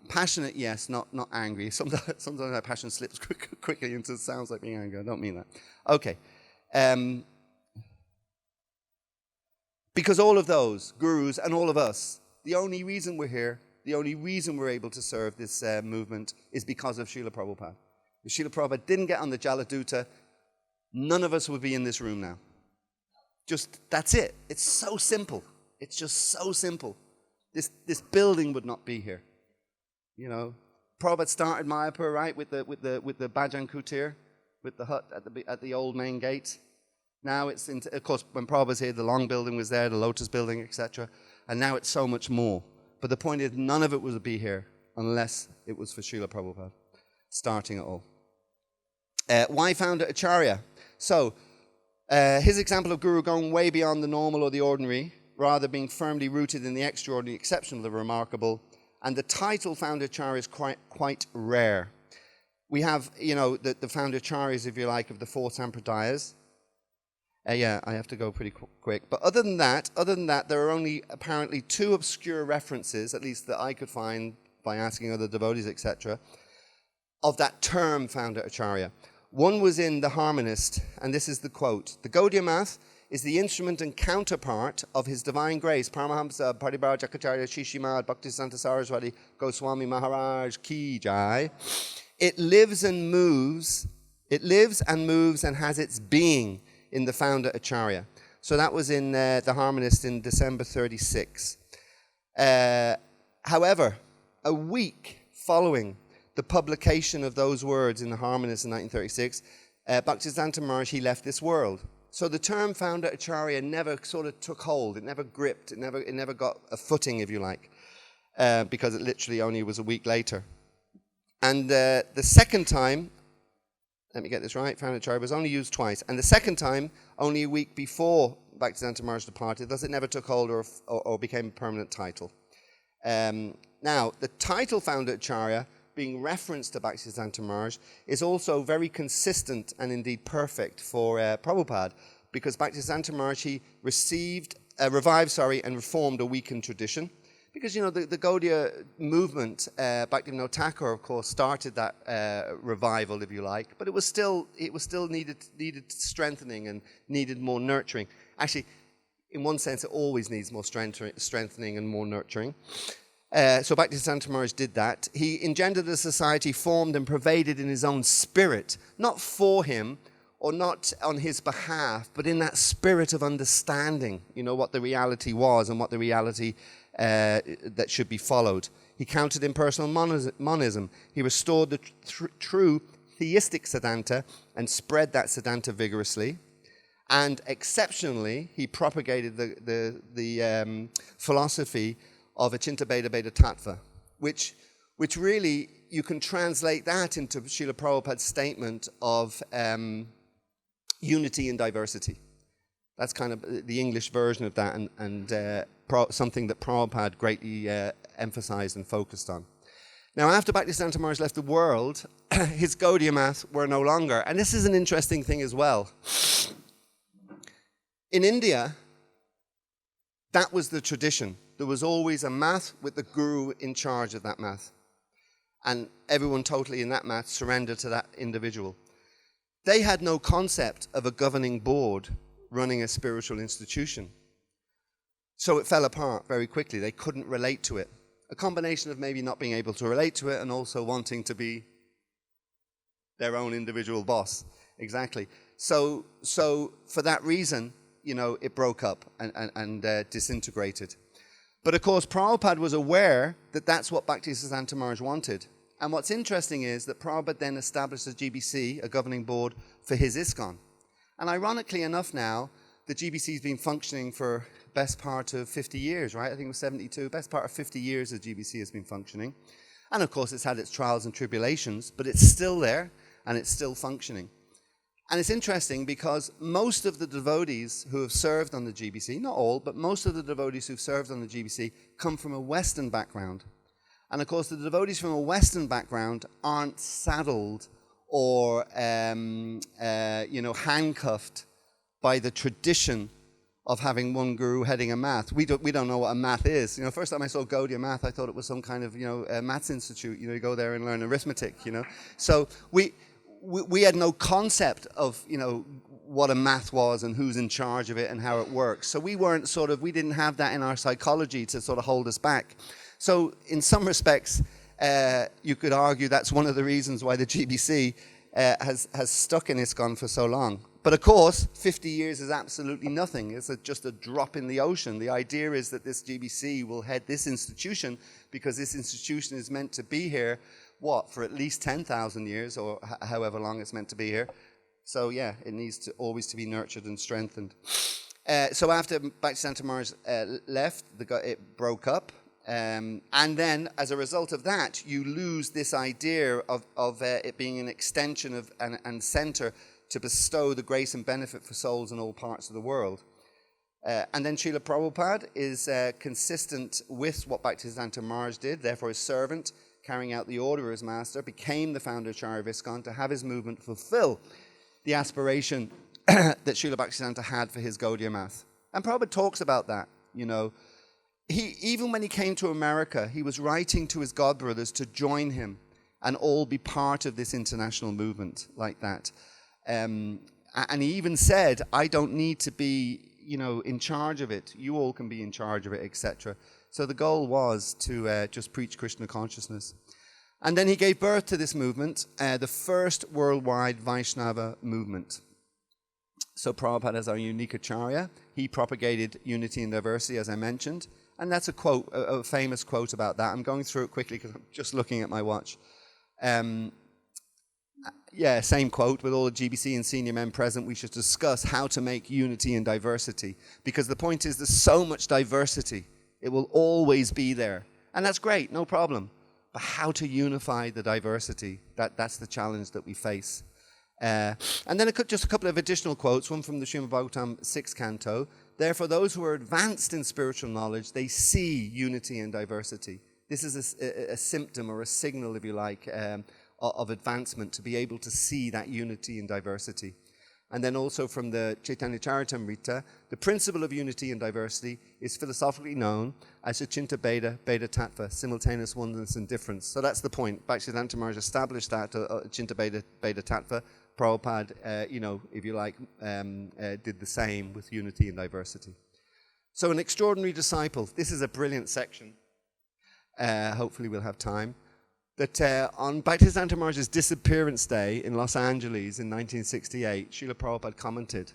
passionate, yes, not angry. Sometimes that passion slips quickly into sounds like being angry. I don't mean that. Okay. Because all of those gurus and all of us, the only reason we're here, the only reason we're able to serve this movement is because of Srila Prabhupada. If Srila Prabhupada didn't get on the Jaladuta, none of us would be in this room now. Just, that's it. It's so simple. It's just so simple. This building would not be here. You know, Prabhupada started Mayapur, right, with the Bhajan Kutir, with the hut at the old main gate. Now it's, of course, when Prabhupada's here, the Long Building was there, the Lotus Building, etc. And now it's so much more. But the point is, none of it would be here unless it was for Srila Prabhupada, starting it all. Why founder Acharya? So, his example of Guru going way beyond the normal or the ordinary, rather being firmly rooted in the extraordinary, exceptional, the remarkable. And the title founder Acharya is quite rare. We have, you know, the founder Acharyas, if you like, of the four Sampradayas. Yeah, I have to go pretty quick. But other than that, there are only apparently two obscure references, at least that I could find by asking other devotees, etc., of that term founder Acharya. One was in The Harmonist, and this is the quote: "The Gaudiya Math is the instrument and counterpart of His Divine Grace, Paramahamsa Paribraj Acharya Shishimad Bhaktisanta Saraswati Goswami Maharaj Ki Jai. It lives and moves and has its being in the founder Acharya." So that was in The Harmonist in December 36. However, a week following the publication of those words in The Harmonist in 1936, Bhaktisiddhanta Maharaj, he left this world. So the term founder Acharya never sort of took hold, it never gripped, it never got a footing, if you like, because it literally only was a week later. And the second time, let me get this right, founder Acharya was only used twice, and the second time, only a week before Bhaktisiddhanta Maharaj departed, thus it never took hold or became a permanent title. Now, the title founder Acharya, being referenced to Bhaktisiddhanta Maharaj, is also very consistent and indeed perfect for Prabhupada, because Bhaktisiddhanta Maharaj, he revived and reformed a weakened tradition. Because, you know, the Gaudiya movement, Bhaktivinoda Thakur, of course, started that revival, if you like, but it was still needed strengthening and needed more nurturing. Actually, in one sense, it always needs more strengthening and more nurturing. So Bhaktisiddhanta Maharaj did that. He engendered a society formed and pervaded in his own spirit, not for him or not on his behalf, but in that spirit of understanding, you know, what the reality was and what the reality that should be followed. He countered impersonal monism. He restored the true theistic Siddhanta and spread that Siddhanta vigorously. And exceptionally, he propagated the philosophy of Achinta Bheda Bheda Tattva, which really, you can translate that into Srila Prabhupada's statement of unity in diversity. That's kind of the English version of that, and something that Prabhupada greatly emphasized and focused on. Now, after Bhaktisiddhanta Maharaj left the world, his Gaudiya Math were no longer. And this is an interesting thing as well. In India, that was the tradition. There was always a math with the guru in charge of that math. And everyone totally in that math surrendered to that individual. They had no concept of a governing board running a spiritual institution. So it fell apart very quickly. They couldn't relate to it. A combination of maybe not being able to relate to it and also wanting to be their own individual boss. Exactly. So for that reason, you know, it broke up and disintegrated. But of course, Prabhupada was aware that that's what Bhaktisiddhanta Maharaj wanted. And what's interesting is that Prabhupada then established a GBC, a governing board, for his ISKCON. And ironically enough now, the GBC has been functioning for best part of 50 years, right? I think it was 72. Best part of 50 years the GBC has been functioning. And of course, it's had its trials and tribulations, but it's still there and it's still functioning. And it's interesting because most of the devotees who have served on the GBC, not all, but most of the devotees who've served on the GBC come from a Western background. And of course, the devotees from a Western background aren't saddled or handcuffed by the tradition of having one guru heading a math. We don't know what a math is. First time I saw Gaudiya math, I thought it was some kind of maths institute. You go there and learn arithmetic. So we had no concept of what a math was and who's in charge of it and how it works. So we didn't have that in our psychology to sort of hold us back. So in some respects, you could argue that's one of the reasons why the GBC has stuck in ISKCON for so long. But of course, 50 years is absolutely nothing. It's just a drop in the ocean. The idea is that this GBC will head this institution because this institution is meant to be here, for at least 10,000 years or however long it's meant to be here. So yeah, it needs to always to be nurtured and strengthened. So after Bhaktisiddhanta Maharaj left, it broke up. And then, as a result of that, you lose this idea of it being an extension of and center to bestow the grace and benefit for souls in all parts of the world. And then Srila Prabhupada is consistent with what Bhaktisiddhanta Maharaj did, therefore his servant, carrying out the order of his master, became the founder Acharya of ISKCON to have his movement fulfill the aspiration that Srila Bhaktisiddhanta had for his Gaudiya math. And Prabhupada talks about that, Even when he came to America, he was writing to his godbrothers to join him and all be part of this international movement like that. And he even said, I don't need to be, in charge of it. You all can be in charge of it, etc. So the goal was to just preach Krishna consciousness. And then he gave birth to this movement, the first worldwide Vaishnava movement. So Prabhupada is our unique Acharya. He propagated unity and diversity, as I mentioned. And that's a quote, a famous quote about that. I'm going through it quickly because I'm just looking at my watch. Same quote. With all the GBC and senior men present, we should discuss how to make unity and diversity. Because the point is, there's so much diversity. It will always be there. And that's great, no problem. But how to unify the diversity, that's the challenge that we face. And then just a couple of additional quotes, one from the Srimad Bhagavatam 6th canto. Therefore, those who are advanced in spiritual knowledge, they see unity and diversity. This is a symptom or a signal, if you like, of advancement, to be able to see that unity and diversity. And then also from the Chaitanya Charitamrita, the principle of unity and diversity is philosophically known as Achinta Bheda, Bheda Tattva, simultaneous oneness and difference. So that's the point. Bhaktisiddhanta Maharaj established that, Achinta Bheda, Bheda Tattva. Prabhupada, if you like, did the same with unity and diversity. So an extraordinary disciple. This is a brilliant section. Hopefully we'll have time. That on Bhaktisiddhanta Maharaj's disappearance day in Los Angeles in 1968, Srila Prabhupada commented,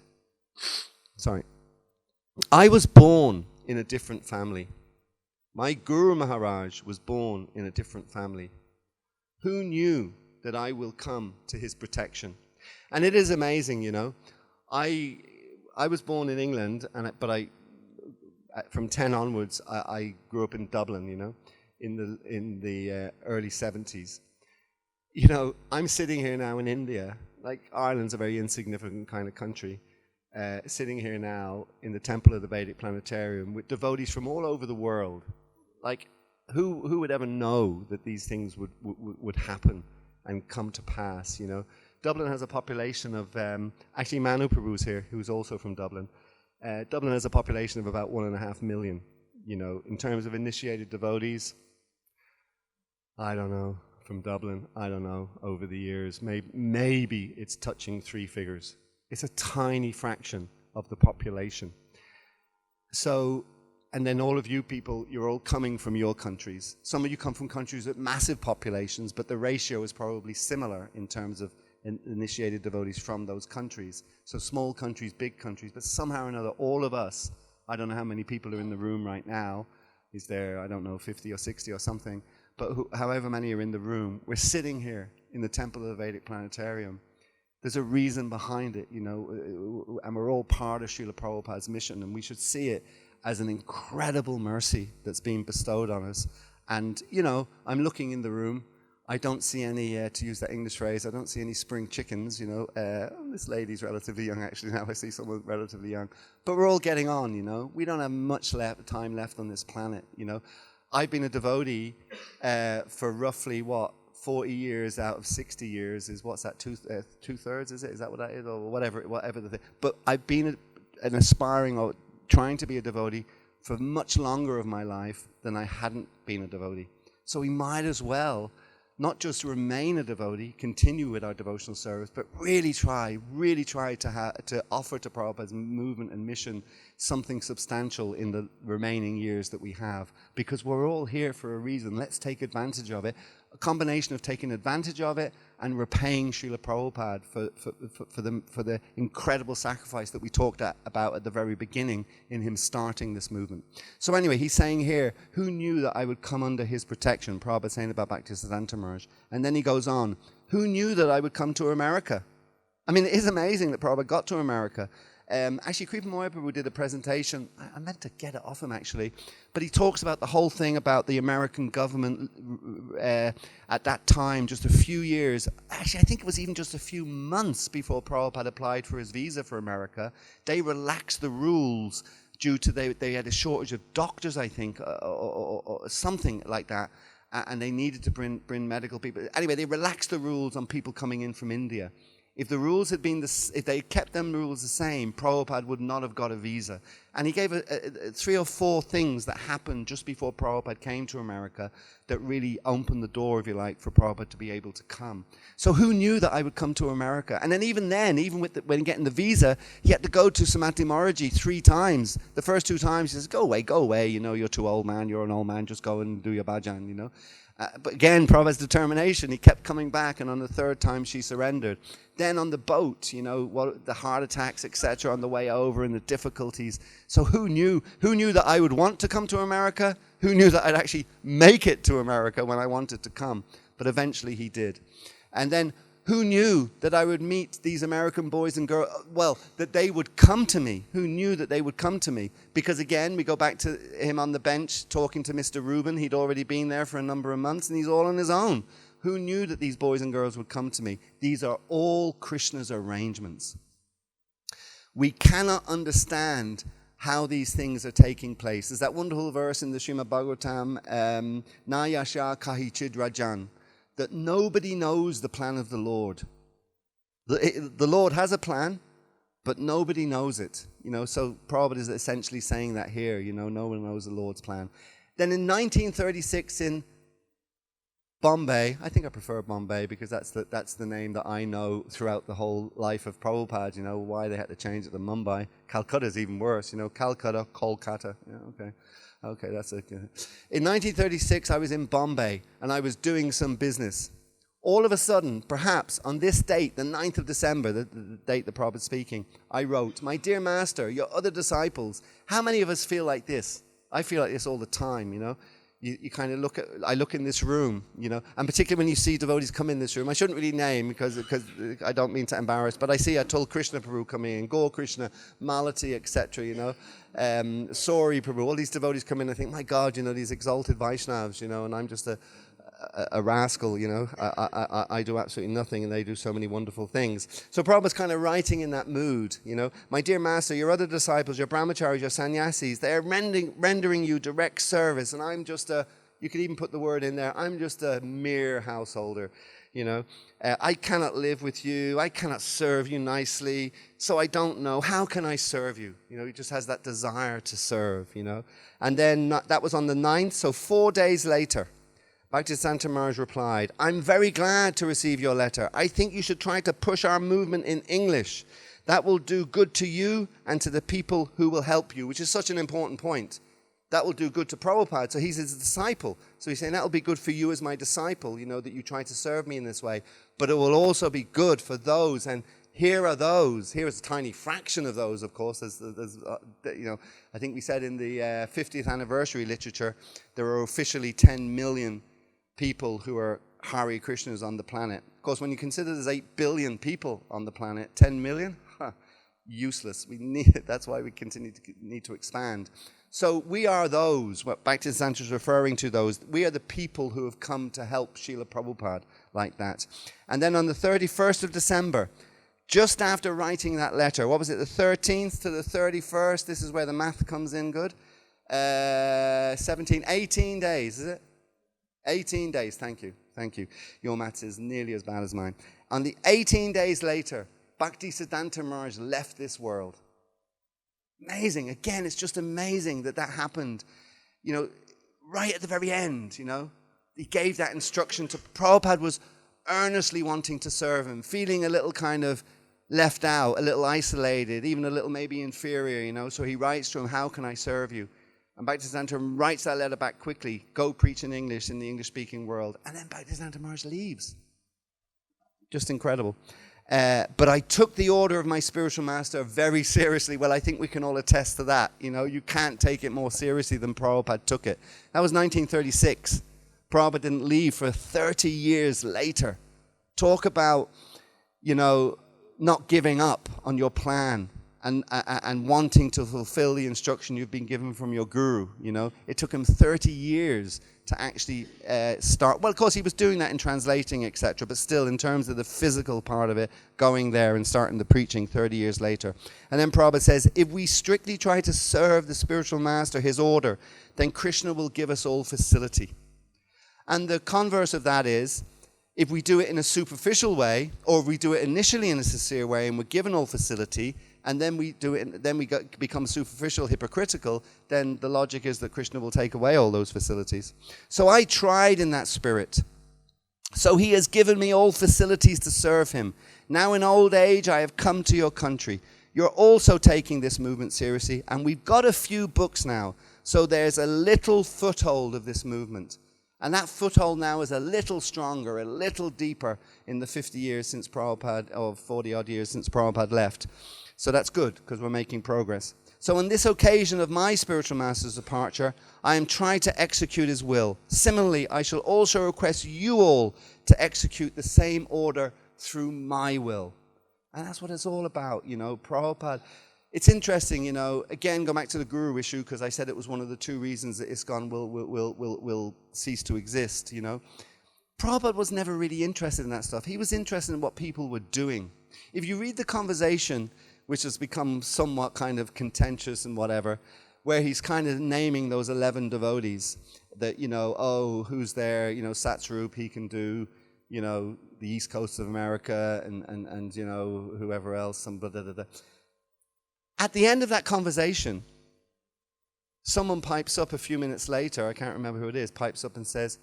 I was born in a different family. My Guru Maharaj was born in a different family. Who knew that I will come to his protection? And it is amazing, I was born in England, but from 10 onwards, I grew up in Dublin, in the early 70s. I'm sitting here now in India, like Ireland's a very insignificant kind of country, sitting here now in the Temple of the Vedic Planetarium with devotees from all over the world. Like, who would ever know that these things would happen and come to pass, Dublin has a population of, actually Manu Prabhu's here, who's also from Dublin. Dublin has a population of about 1.5 million, in terms of initiated devotees. I don't know, from Dublin, over the years, maybe it's touching 3 figures. It's a tiny fraction of the population. So, and then all of you people, you're all coming from your countries. Some of you come from countries with massive populations, but the ratio is probably similar in terms of initiated devotees from those countries. So small countries, big countries, but somehow or another, all of us, I don't know how many people are in the room right now. Is there, 50 or 60 or something, but however many are in the room, we're sitting here in the Temple of the Vedic Planetarium. There's a reason behind it, and we're all part of Srila Prabhupada's mission, and we should see it as an incredible mercy that's been bestowed on us. And, you know, I'm looking in the room. I don't see any, to use that English phrase, I don't see any spring chickens, you know. This lady's relatively young, actually, now I see someone relatively young. But we're all getting on, you know. We don't have much time left on this planet, you know. I've been a devotee for roughly, 40 years out of 60 years is, what's that, two-thirds, is it? Is that what that is? Or whatever the thing. But I've been an aspiring or trying to be a devotee for much longer of my life than I hadn't been a devotee. So we might as well not just remain a devotee, continue with our devotional service, but really try to offer to Prabhupada's movement and mission something substantial in the remaining years that we have. Because we're all here for a reason. Let's take advantage of it. A combination of taking advantage of it and repaying Srila Prabhupada for the incredible sacrifice that we talked about at the very beginning in him starting this movement. So anyway, he's saying here, who knew that I would come under his protection? Prabhupada saying about Bhaktisiddhanta Maharaj. And then he goes on, who knew that I would come to America? I mean, it is amazing that Prabhupada got to America. Actually, Kripa Mahaprabhu did a presentation. I meant to get it off him, actually. But he talks about the whole thing about the American government at that time, just a few years. Actually, I think it was even just a few months before Prabhupada applied for his visa for America. They relaxed the rules due to they had a shortage of doctors, I think, or something like that. And they needed to bring medical people. Anyway, they relaxed the rules on people coming in from India. If the rules had been, if they kept them rules the same, Prabhupada would not have got a visa. And he gave 3 or 4 things that happened just before Prabhupada came to America that really opened the door, if you like, for Prabhupada to be able to come. So who knew that I would come to America? And then even with when getting the visa, he had to go to Samadhi Maharaji 3 times. The first 2 times he says, go away, you know, you're too old, man, you're an old man, just go and do your bhajan, you know. But again, Prabhupada's determination, he kept coming back, and on the 3rd time she surrendered. Then on the boat, you know, the heart attacks, etc., on the way over and the difficulties. So who knew that I would want to come to America? Who knew that I'd actually make it to America when I wanted to come? But eventually he did. And then who knew that I would meet these American boys and girls? Well, that they would come to me. Who knew that they would come to me? Because again, we go back to him on the bench talking to Mr. Rubin. He'd already been there for a number of months, and he's all on his own. Who knew that these boys and girls would come to me? These are all Krishna's arrangements. We cannot understand how these things are taking place. There's that wonderful verse in the Srimad Bhagavatam, Na yasha kahichid rajan, that nobody knows the plan of the Lord. The Lord has a plan, but nobody knows it. You know, so Prabhupada is essentially saying that here, you know, no one knows the Lord's plan. Then in 1936 in Bombay, I think I prefer Bombay because that's the name that I know throughout the whole life of Prabhupada, you know, why they had to change it to Mumbai. Calcutta is even worse, you know, Calcutta, Kolkata, yeah, okay. Okay, that's okay. In 1936, I was in Bombay, and I was doing some business. All of a sudden, perhaps on this date, the 9th of December, the date the Prabhupada is speaking, I wrote, my dear master, your other disciples, how many of us feel like this? I feel like this all the time, you know. You kind of I look in this room, you know, and particularly when you see devotees come in this room, I shouldn't really name because I don't mean to embarrass, but I see Atul Krishna Prabhu coming in, Gaur Krishna, Malati, etc., you know, Sori Prabhu, all these devotees come in and I think, my God, you know, these exalted Vaishnavas, you know, and I'm just a rascal, you know, I do absolutely nothing and they do so many wonderful things. So Prabhupada's kind of writing in that mood, you know, my dear master, your other disciples, your brahmacharis, your sannyasis, they're rendering you direct service, and I'm just you could even put the word in there, I'm just a mere householder, you know. I cannot live with you, I cannot serve you nicely, so I don't know, how can I serve you? You know, he just has that desire to serve, you know. And then that was on the 9th, so 4 days later, Bhaktisiddhanta Maharaj replied, I'm very glad to receive your letter. I think you should try to push our movement in English. That will do good to you and to the people who will help you, which is such an important point. That will do good to Prabhupada. So he's his disciple. So he's saying that will be good for you as my disciple, you know, that you try to serve me in this way. But it will also be good for those, and here are those. Here is a tiny fraction of those, of course. There's you know, I think we said in the 50th anniversary literature, there are officially 10 million people who are Hare Krishnas on the planet. Of course, when you consider there's 8 billion people on the planet, 10 million? Useless. That's why we need to expand. So we are those, what Bhaktisiddhanta is referring to those, we are the people who have come to help Srila Prabhupada like that. And then on the 31st of December, just after writing that letter, what was it, the 13th to the 31st, this is where the math comes in good, 18 days, is it? 18 days, thank you. Your maths is nearly as bad as mine. On the 18 days later, Bhaktisiddhanta Maharaj left this world. Amazing. Again, it's just amazing that happened, right at the very end, He gave that instruction to Prabhupada, was earnestly wanting to serve him, feeling a little kind of left out, a little isolated, even a little maybe inferior, So he writes to him, how can I serve you? And Bhaktisiddhanta writes that letter back quickly, go preach in English in the English-speaking world. And then Bhaktisiddhanta Maharaj leaves. Just incredible. But I took the order of my spiritual master very seriously. Well, I think we can all attest to that. You can't take it more seriously than Prabhupada took it. That was 1936. Prabhupada didn't leave for 30 years later. Talk about, not giving up on your plan and wanting to fulfill the instruction you've been given from your guru. It took him 30 years to actually start. Well, of course, he was doing that in translating, etc., but still, in terms of the physical part of it, going there and starting the preaching 30 years later. And then Prabhupada says, if we strictly try to serve the spiritual master, his order, then Krishna will give us all facility. And the converse of that is, if we do it in a superficial way, or if we do it initially in a sincere way and we're given all facility, and then we do it, then we become superficial, hypocritical, then the logic is that Krishna will take away all those facilities. So I tried in that spirit. So he has given me all facilities to serve him. Now in old age, I have come to your country. You're also taking this movement seriously, and we've got a few books now. So there's a little foothold of this movement. And that foothold now is a little stronger, a little deeper in the 50 years since Prabhupada, or 40 odd years since Prabhupada left. So that's good, because we're making progress. So on this occasion of my spiritual master's departure, I am trying to execute his will. Similarly, I shall also request you all to execute the same order through my will. And that's what it's all about, Prabhupada. It's interesting, again, go back to the guru issue, because I said it was one of the two reasons that ISKCON will cease to exist, Prabhupada was never really interested in that stuff. He was interested in what people were doing. If you read the conversation, which has become somewhat kind of contentious and whatever, where he's kind of naming those 11 devotees that, who's there, Satsrup, he can do, the East Coast of America and whoever else, some blah, blah, blah, blah. At the end of that conversation, someone pipes up a few minutes later, I can't remember who it is, pipes up and says,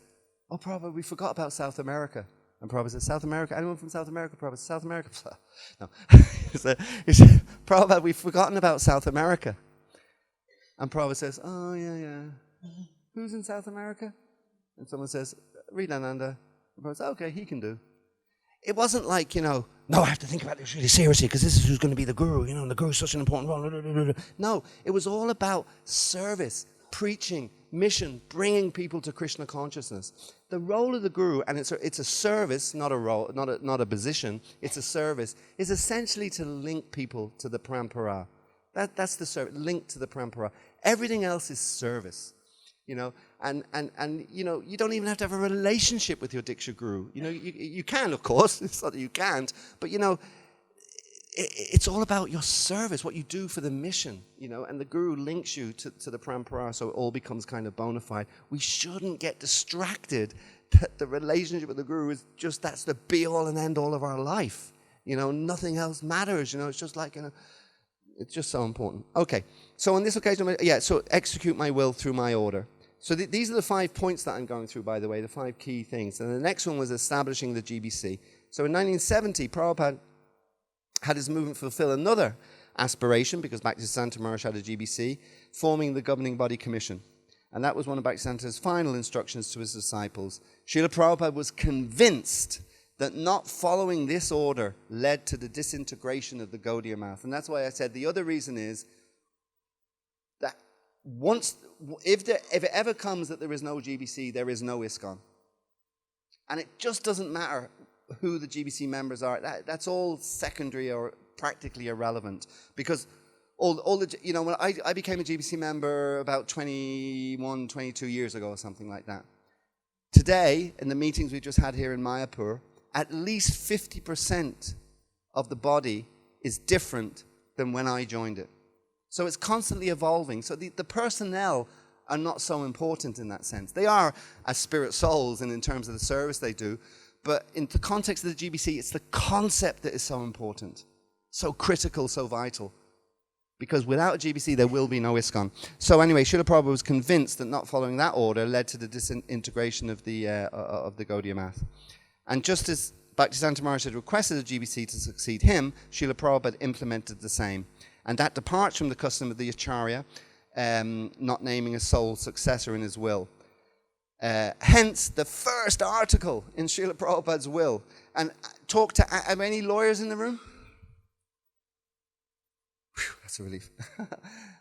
oh, Prabhupada, we forgot about South America. And Prabhupada says, South America? Anyone from South America? Prabhupada says, South America? No. he said, Prabhupada, we've forgotten about South America. And Prabhupada says, oh, yeah. Who's in South America? And someone says, Ridananda. And Prabhupada says, okay, he can do. It wasn't like, no, I have to think about this really seriously because this is who's going to be the guru, and the guru's such an important role. No, it was all about service, preaching, mission, bringing people to Krishna consciousness. The role of the guru, and it's a service, not a role, not a position, it's a service, is essentially to link people to the parampara. That's the service, link to the parampara. Everything else is service. And you don't even have to have a relationship with your Diksha guru. You can, of course. It's not that you can't, but it's all about your service, what you do for the mission, and the guru links you to the parampara, so it all becomes kind of bona fide. We shouldn't get distracted that the relationship with the guru is just, that's the be-all and end-all of our life. Nothing else matters. It's just like, it's just so important. Okay, so on this occasion, so execute my will through my order. So these are the 5 points that I'm going through, by the way, the 5 key things. And the next one was establishing the GBC. So in 1970, Prabhupada had his movement fulfill another aspiration, because Bhaktisiddhanta Maharaj had a GBC, forming the Governing Body Commission. And that was one of Bhaktisiddhanta's final instructions to his disciples. Srila Prabhupada was convinced that not following this order led to the disintegration of the Gaudiya math. And that's why I said the other reason is that if it ever comes that there is no GBC, there is no ISKCON. And it just doesn't matter who the GBC members are. That's all secondary or practically irrelevant. Because all the, when I became a GBC member about 21, 22 years ago or something like that. Today, in the meetings we just had here in Mayapur, at least 50% of the body is different than when I joined it. So it's constantly evolving. So the personnel are not so important in that sense. They are as spirit souls and in terms of the service they do, but in the context of the GBC, it's the concept that is so important, so critical, so vital. Because without GBC, there will be no ISKCON. So anyway, Srila Prabhupada was convinced that not following that order led to the disintegration of the Gaudiya Math. And just as Bhaktisiddhanta Maharaj had requested the GBC to succeed him, Srila Prabhupada implemented the same. And that departs from the custom of the Acarya, not naming a sole successor in his will. Hence, the first article in Srila Prabhupada's will. And talk to, are any lawyers in the room? Whew, that's a relief.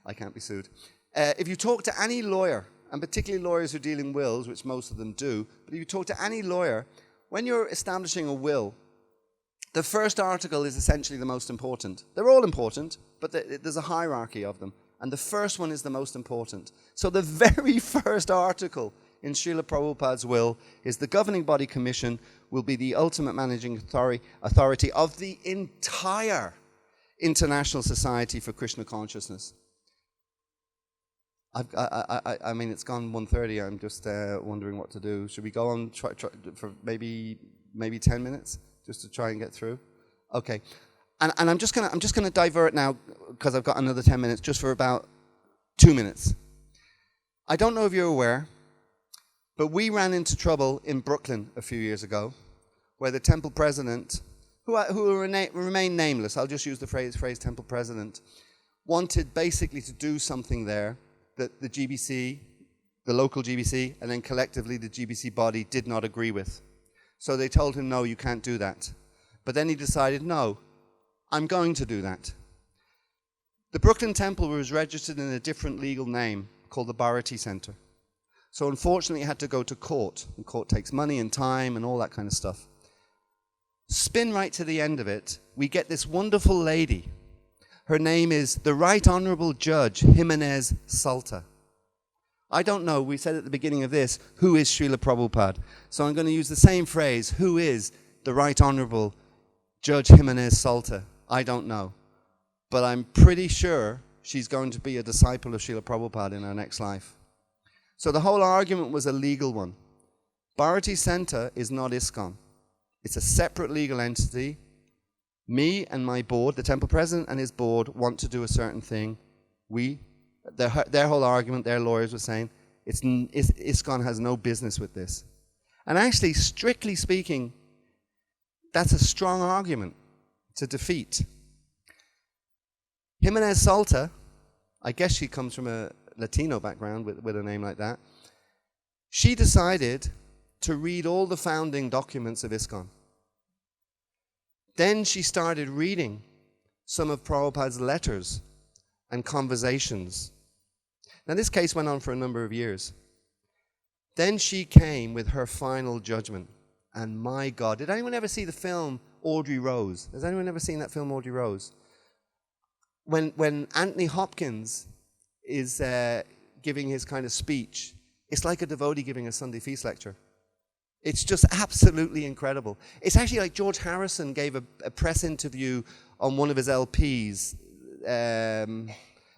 I can't be sued. If you talk to any lawyer, and particularly lawyers who deal in wills, which most of them do, but if you talk to any lawyer, when you're establishing a will, the first article is essentially the most important. They're all important, but there's a hierarchy of them. And the first one is the most important. So the very first article in Srila Prabhupada's will is the governing body commission will be the ultimate managing authority of the entire International Society for Krishna Consciousness. I mean, it's gone 1:30. I'm just wondering what to do. Should we go on try for maybe 10 minutes just to try and get through? Okay. And I'm just gonna divert now because I've got another 10 minutes, just for about 2 minutes. I don't know if you're aware, but we ran into trouble in Brooklyn a few years ago, where the temple president, who will remain nameless, I'll just use the phrase temple president, wanted basically to do something there that the GBC, the local GBC, and then collectively the GBC body did not agree with. So they told him, no, you can't do that. But then he decided, no, I'm going to do that. The Brooklyn Temple was registered in a different legal name called the Bharati Center. So unfortunately it had to go to court. And court takes money and time and all that kind of stuff. Spin right to the end of it, we get this wonderful lady. Her name is the Right Honorable Judge Jimenez Salta. I don't know, we said at the beginning of this, who is Srila Prabhupada? So I'm going to use the same phrase, who is the Right Honorable Judge Jimenez Salta? I don't know. But I'm pretty sure she's going to be a disciple of Srila Prabhupada in her next life. So the whole argument was a legal one. Bharati Center is not ISKCON. It's a separate legal entity. Me and my board, the temple president and his board, want to do a certain thing. Their whole argument, their lawyers were saying, ISKCON has no business with this. And actually, strictly speaking, that's a strong argument to defeat. Jimenez Salta, I guess she comes from a Latino background with a name like that. She decided to read all the founding documents of ISKCON. Then she started reading some of Prabhupada's letters and conversations. Now this case went on for a number of years. Then she came with her final judgment. And my God, did anyone ever see the film Audrey Rose? Has anyone ever seen that film Audrey Rose? When Anthony Hopkins is giving his kind of speech, it's like a devotee giving a Sunday feast lecture. It's just absolutely incredible. It's actually like George Harrison gave a press interview on one of his LPs,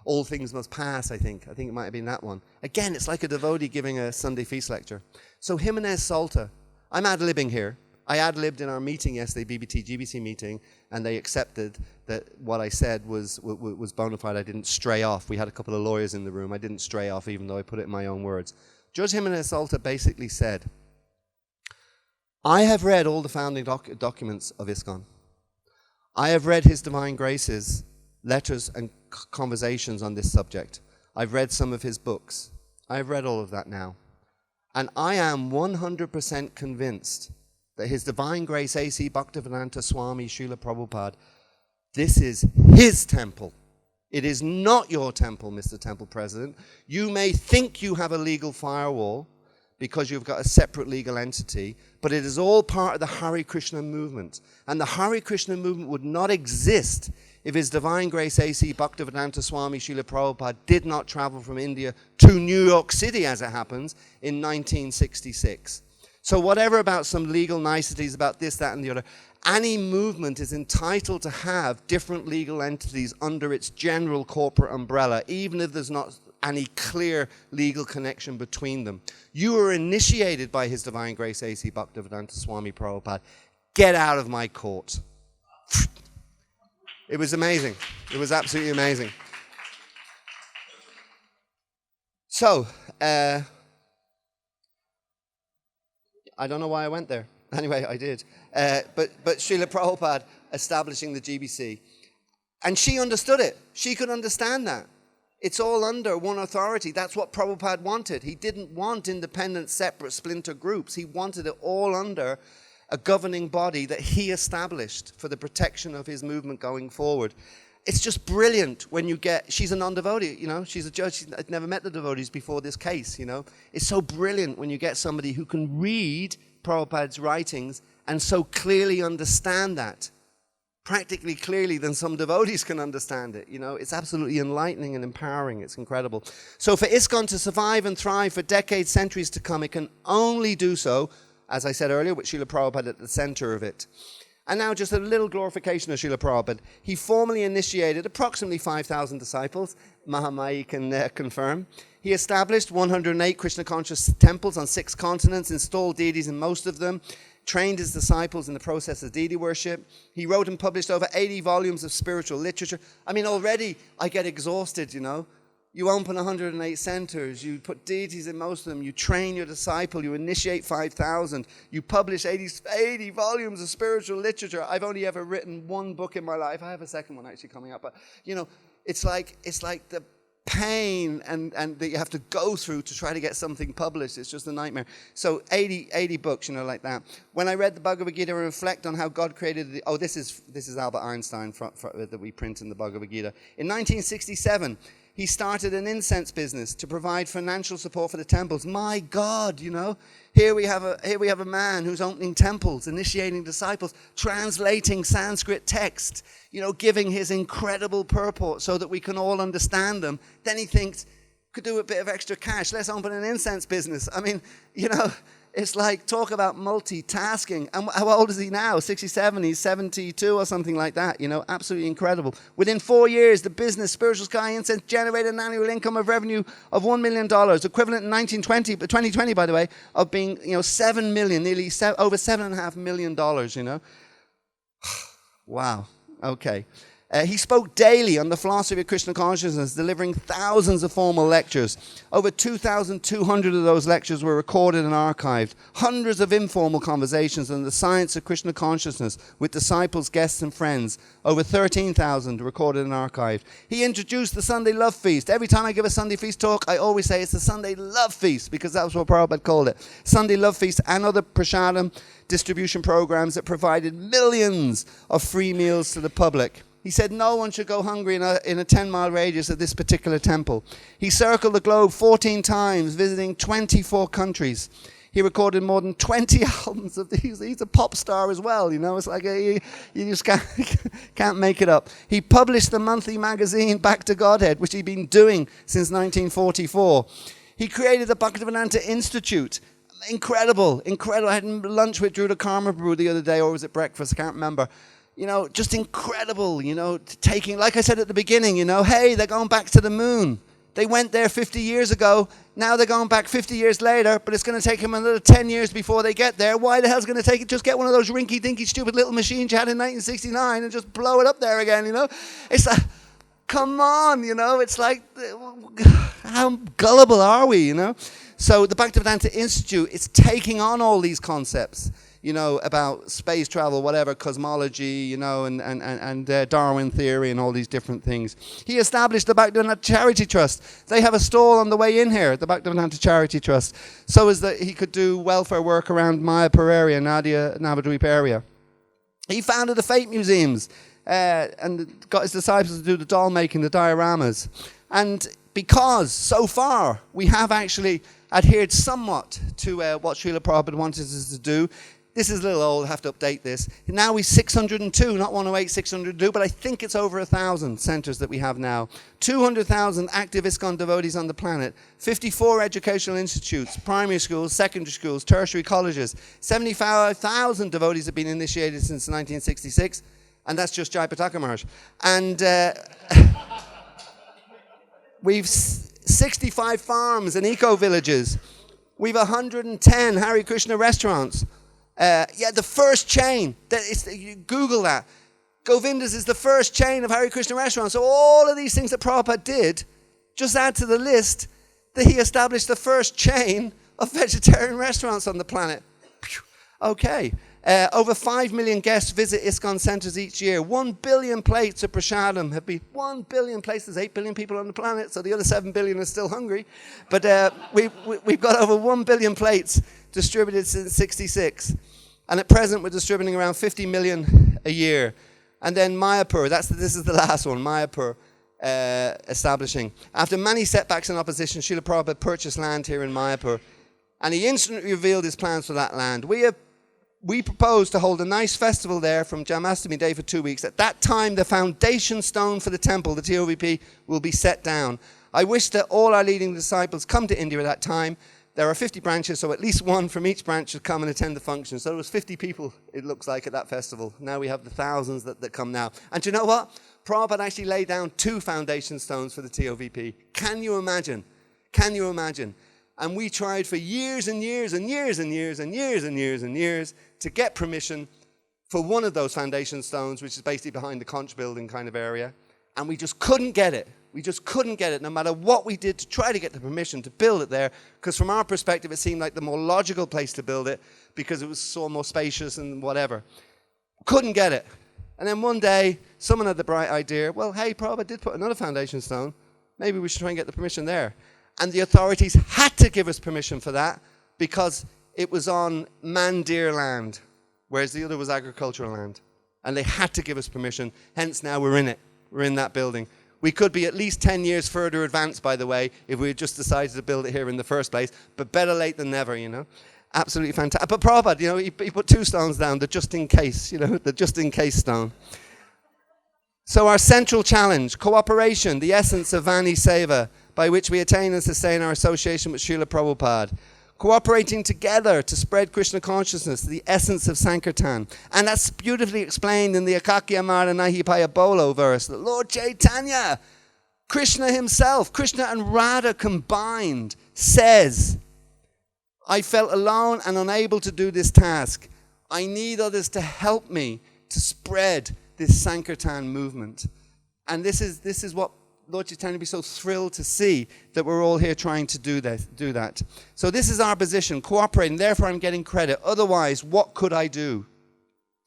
All Things Must Pass, I think. I think it might have been that one. Again, it's like a devotee giving a Sunday feast lecture. So Jimenez Salta, I'm ad-libbing here. I ad-libbed in our meeting yesterday, BBT-GBC meeting, and they accepted that what I said was bona fide. I didn't stray off. We had a couple of lawyers in the room. I didn't stray off, even though I put it in my own words. Judge Jimenez Salta basically said, I have read all the founding documents of ISKCON. I have read His Divine Grace's letters and conversations on this subject. I've read some of his books. I've read all of that now. And I am 100% convinced that His Divine Grace A.C. Bhaktivedanta Swami Srila Prabhupada, this is his temple. It is not your temple, Mr. Temple President. You may think you have a legal firewall because you've got a separate legal entity, but it is all part of the Hare Krishna movement. And the Hare Krishna movement would not exist if His Divine Grace A.C. Bhaktivedanta Swami Srila Prabhupada did not travel from India to New York City, as it happens, in 1966. So whatever about some legal niceties about this, that, and the other, any movement is entitled to have different legal entities under its general corporate umbrella, even if there's not any clear legal connection between them. You were initiated by His Divine Grace A.C. Bhaktivedanta Swami Prabhupada. Get out of my court. It was amazing. It was absolutely amazing. So, I don't know why I went there. Anyway, I did. But Srila Prabhupada establishing the GBC. And she understood it. She could understand that. It's all under one authority. That's what Prabhupada wanted. He didn't want independent, separate, splinter groups. He wanted it all under a governing body that he established for the protection of his movement going forward. It's just brilliant when you get, she's a non-devotee, you know, she's a judge, I'd never met the devotees before this case, you know. It's so brilliant when you get somebody who can read Prabhupada's writings and so clearly understand that, practically clearly than some devotees can understand it, you know. It's absolutely enlightening and empowering, it's incredible. So for ISKCON to survive and thrive for decades, centuries to come, it can only do so, as I said earlier, with Srila Prabhupada at the center of it. And now just a little glorification of Srila Prabhupada. He formally initiated approximately 5,000 disciples. Mahamai can confirm. He established 108 Krishna-conscious temples on 6 continents, installed deities in most of them, trained his disciples in the process of deity worship. He wrote and published over 80 volumes of spiritual literature. I mean, already I get exhausted, you know. You open 108 centers, you put deities in most of them, you train your disciple, you initiate 5,000, you publish 80 volumes of spiritual literature. I've only ever written one book in my life. I have a second one actually coming up, but you know, it's like the pain and that you have to go through to try to get something published. It's just a nightmare. So 80 books, you know, like that. When I read the Bhagavad Gita and reflect on how God created this is Albert Einstein that we print in the Bhagavad Gita. In 1967, he started an incense business to provide financial support for the temples. My God, you know, here we have a man who's opening temples, initiating disciples, translating Sanskrit text, you know, giving his incredible purport so that we can all understand them. Then he thinks, could do a bit of extra cash. Let's open an incense business. I mean, you know, it's like, talk about multitasking. And how old is he now? 67, he's 72 or something like that, you know, absolutely incredible. Within 4 years, the business, Spiritual Sky Incense, generated an annual income of revenue of $1 million, equivalent in 2020, by the way, of being, you know, 7 million, nearly over $7.5 million, you know. Wow, okay. He spoke daily on the philosophy of Krishna consciousness, delivering thousands of formal lectures. Over 2,200 of those lectures were recorded and archived. Hundreds of informal conversations on the science of Krishna consciousness with disciples, guests, and friends. Over 13,000 recorded and archived. He introduced the Sunday Love Feast. Every time I give a Sunday Feast talk, I always say it's the Sunday Love Feast, because that's what Prabhupada called it. Sunday Love Feast and other prasadam distribution programs that provided millions of free meals to the public. He said no one should go hungry in a 10-mile radius of this particular temple. He circled the globe 14 times, visiting 24 countries. He recorded more than 20 albums of these. He's a pop star as well, you know. It's like you just can't make it up. He published the monthly magazine Back to Godhead, which he'd been doing since 1944. He created the Bhaktivedanta Institute. Incredible. I had lunch with Dhruta Karma Prabhu the other day, or was it breakfast? I can't remember. You know, just incredible, you know, taking, like I said at the beginning, you know, hey, they're going back to the moon. They went there 50 years ago. Now they're going back 50 years later, but it's going to take them another 10 years before they get there. Why the hell's going to take it? Just get one of those rinky-dinky, stupid little machines you had in 1969 and just blow it up there again, you know? It's like, come on, you know? It's like, how gullible are we, you know? So the Bhaktivedanta Institute, it's taking on all these concepts, you know, about space travel, whatever, cosmology, you know, and Darwin theory and all these different things. He established the Bhaktivedanta Charity Trust. They have a stall on the way in here, the Bhaktivedanta Charity Trust, so as that he could do welfare work around Mayapur area, Nadia Navadvip area. He founded the Fate Museums and got his disciples to do the doll making, the dioramas. And because so far we have actually adhered somewhat to what Srila Prabhupada wanted us to do, This is a little old, I have to update this. Now we're 602, not 108, 602, but I think it's over 1,000 centers that we have now. 200,000 active ISKCON devotees on the planet. 54 educational institutes, primary schools, secondary schools, tertiary colleges. 75,000 devotees have been initiated since 1966, and that's just Jai Pataka Maharaj. And we've 65 farms and eco-villages. We've 110 Hare Krishna restaurants. The first chain, you Google that. Govinda's is the first chain of Hare Krishna restaurants. So all of these things that Prabhupada did, just add to the list that he established the first chain of vegetarian restaurants on the planet. Okay. Over 5 million guests visit ISKCON centers each year. 1 billion plates of prasadam have been, 1 billion plates, there's 8 billion people on the planet, so the other 7 billion are still hungry. But we've got over 1 billion plates distributed since 66. And at present, we're distributing around 50 million a year. And then Mayapur, this is the last one, Mayapur, establishing. After many setbacks and opposition, Srila Prabhupada purchased land here in Mayapur, and he instantly revealed his plans for that land. We propose to hold a nice festival there from Janmashtami Day for 2 weeks. At that time, the foundation stone for the temple, the TOVP, will be set down. I wish that all our leading disciples come to India at that time. There are 50 branches, so at least one from each branch should come and attend the function. So there was 50 people, it looks like, at that festival. Now we have the thousands that come now. And do you know what? Prabhupada actually laid down 2 foundation stones for the TOVP. Can you imagine? Can you imagine? And we tried for years and years and years and years and years and years and years to get permission for one of those foundation stones, which is basically behind the conch building kind of area. And we just couldn't get it. We just couldn't get it, no matter what we did to try to get the permission to build it there, because from our perspective, it seemed like the more logical place to build it, because it was so more spacious and whatever. Couldn't get it. And then one day, someone had the bright idea, well, hey, Prabhupada did put another foundation stone. Maybe we should try and get the permission there. And the authorities had to give us permission for that, because it was on mandir land, whereas the other was agricultural land. And they had to give us permission, hence now we're in it. We're in that building. We could be at least 10 years further advanced, by the way, if we had just decided to build it here in the first place. But better late than never, you know. Absolutely fantastic. But Prabhupada, you know, he put 2 stones down, the just in case, you know, the just in case stone. So our central challenge, cooperation, the essence of Vani Seva, by which we attain and sustain our association with Srila Prabhupada. Cooperating together to spread Krishna consciousness, the essence of Sankirtan. And that's beautifully explained in the Acarya Mara Nahi Paya Bolo verse. The Lord Chaitanya, Krishna himself, Krishna and Radha combined, says, I felt alone and unable to do this task. I need others to help me to spread this Sankirtan movement. And this is what Lord Chaitanya would be so thrilled to see, that we're all here trying to do that. So this is our position, cooperating. Therefore, I'm getting credit. Otherwise, what could I do?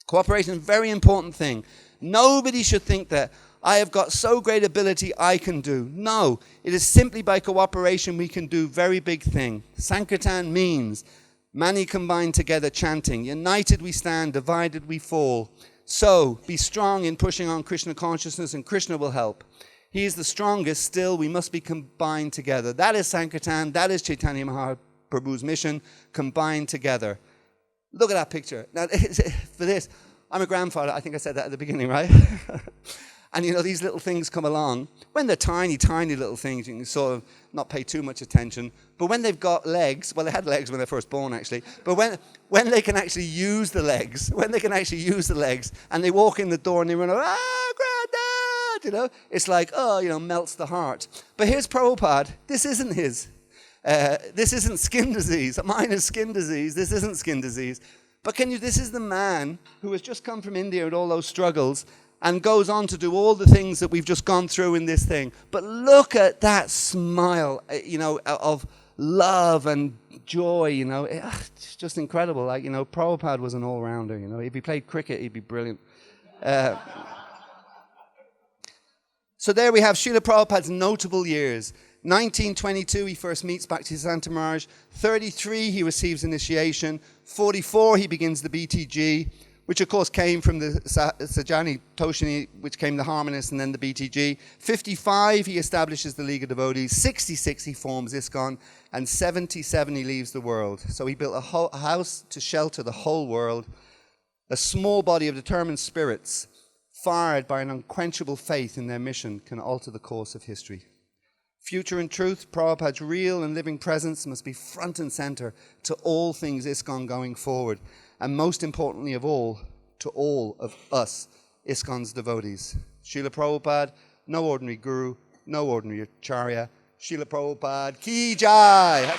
Cooperation is a very important thing. Nobody should think that I have got so great ability I can do. No, it is simply by cooperation we can do very big thing. Sankirtan means many combined together chanting. United we stand, divided we fall. So be strong in pushing on Krishna consciousness, and Krishna will help. He is the strongest, still we must be combined together. That is Sankirtan, that is Chaitanya Mahaprabhu's mission, combined together. Look at that picture. Now, for this, I'm a grandfather, I think I said that at the beginning, right? And you know, these little things come along. When they're tiny, tiny little things, you can sort of not pay too much attention. But when they've got legs, well, they had legs when they were first born, actually. But when they can actually use the legs, and they walk in the door and they run, Granddad! You know, it's like, melts the heart. But here's Prabhupada. This isn't his. This isn't skin disease. Mine is skin disease. This isn't skin disease. But this is the man who has just come from India with all those struggles and goes on to do all the things that we've just gone through in this thing. But look at that smile, of love and joy, It's just incredible. Like, Prabhupada was an all-rounder, If he played cricket, he'd be brilliant. So there we have Srila Prabhupada's notable years. 1922, he first meets Bhaktisiddhanta Maharaj. 33, he receives initiation. 44, he begins the BTG. which of course came from the Sajani Toshini, which came the Harmonists and then the BTG. 55, he establishes the League of Devotees. 66, he forms ISKCON. And 77, he leaves the world. So he built a house to shelter the whole world, a small body of determined spirits, fired by an unquenchable faith in their mission, can alter the course of history. Future and truth, Prabhupada's real and living presence must be front and center to all things ISKCON going forward. And most importantly of all, to all of us, ISKCON's devotees. Srila Prabhupada, no ordinary guru, no ordinary Acarya. Srila Prabhupada, ki jai!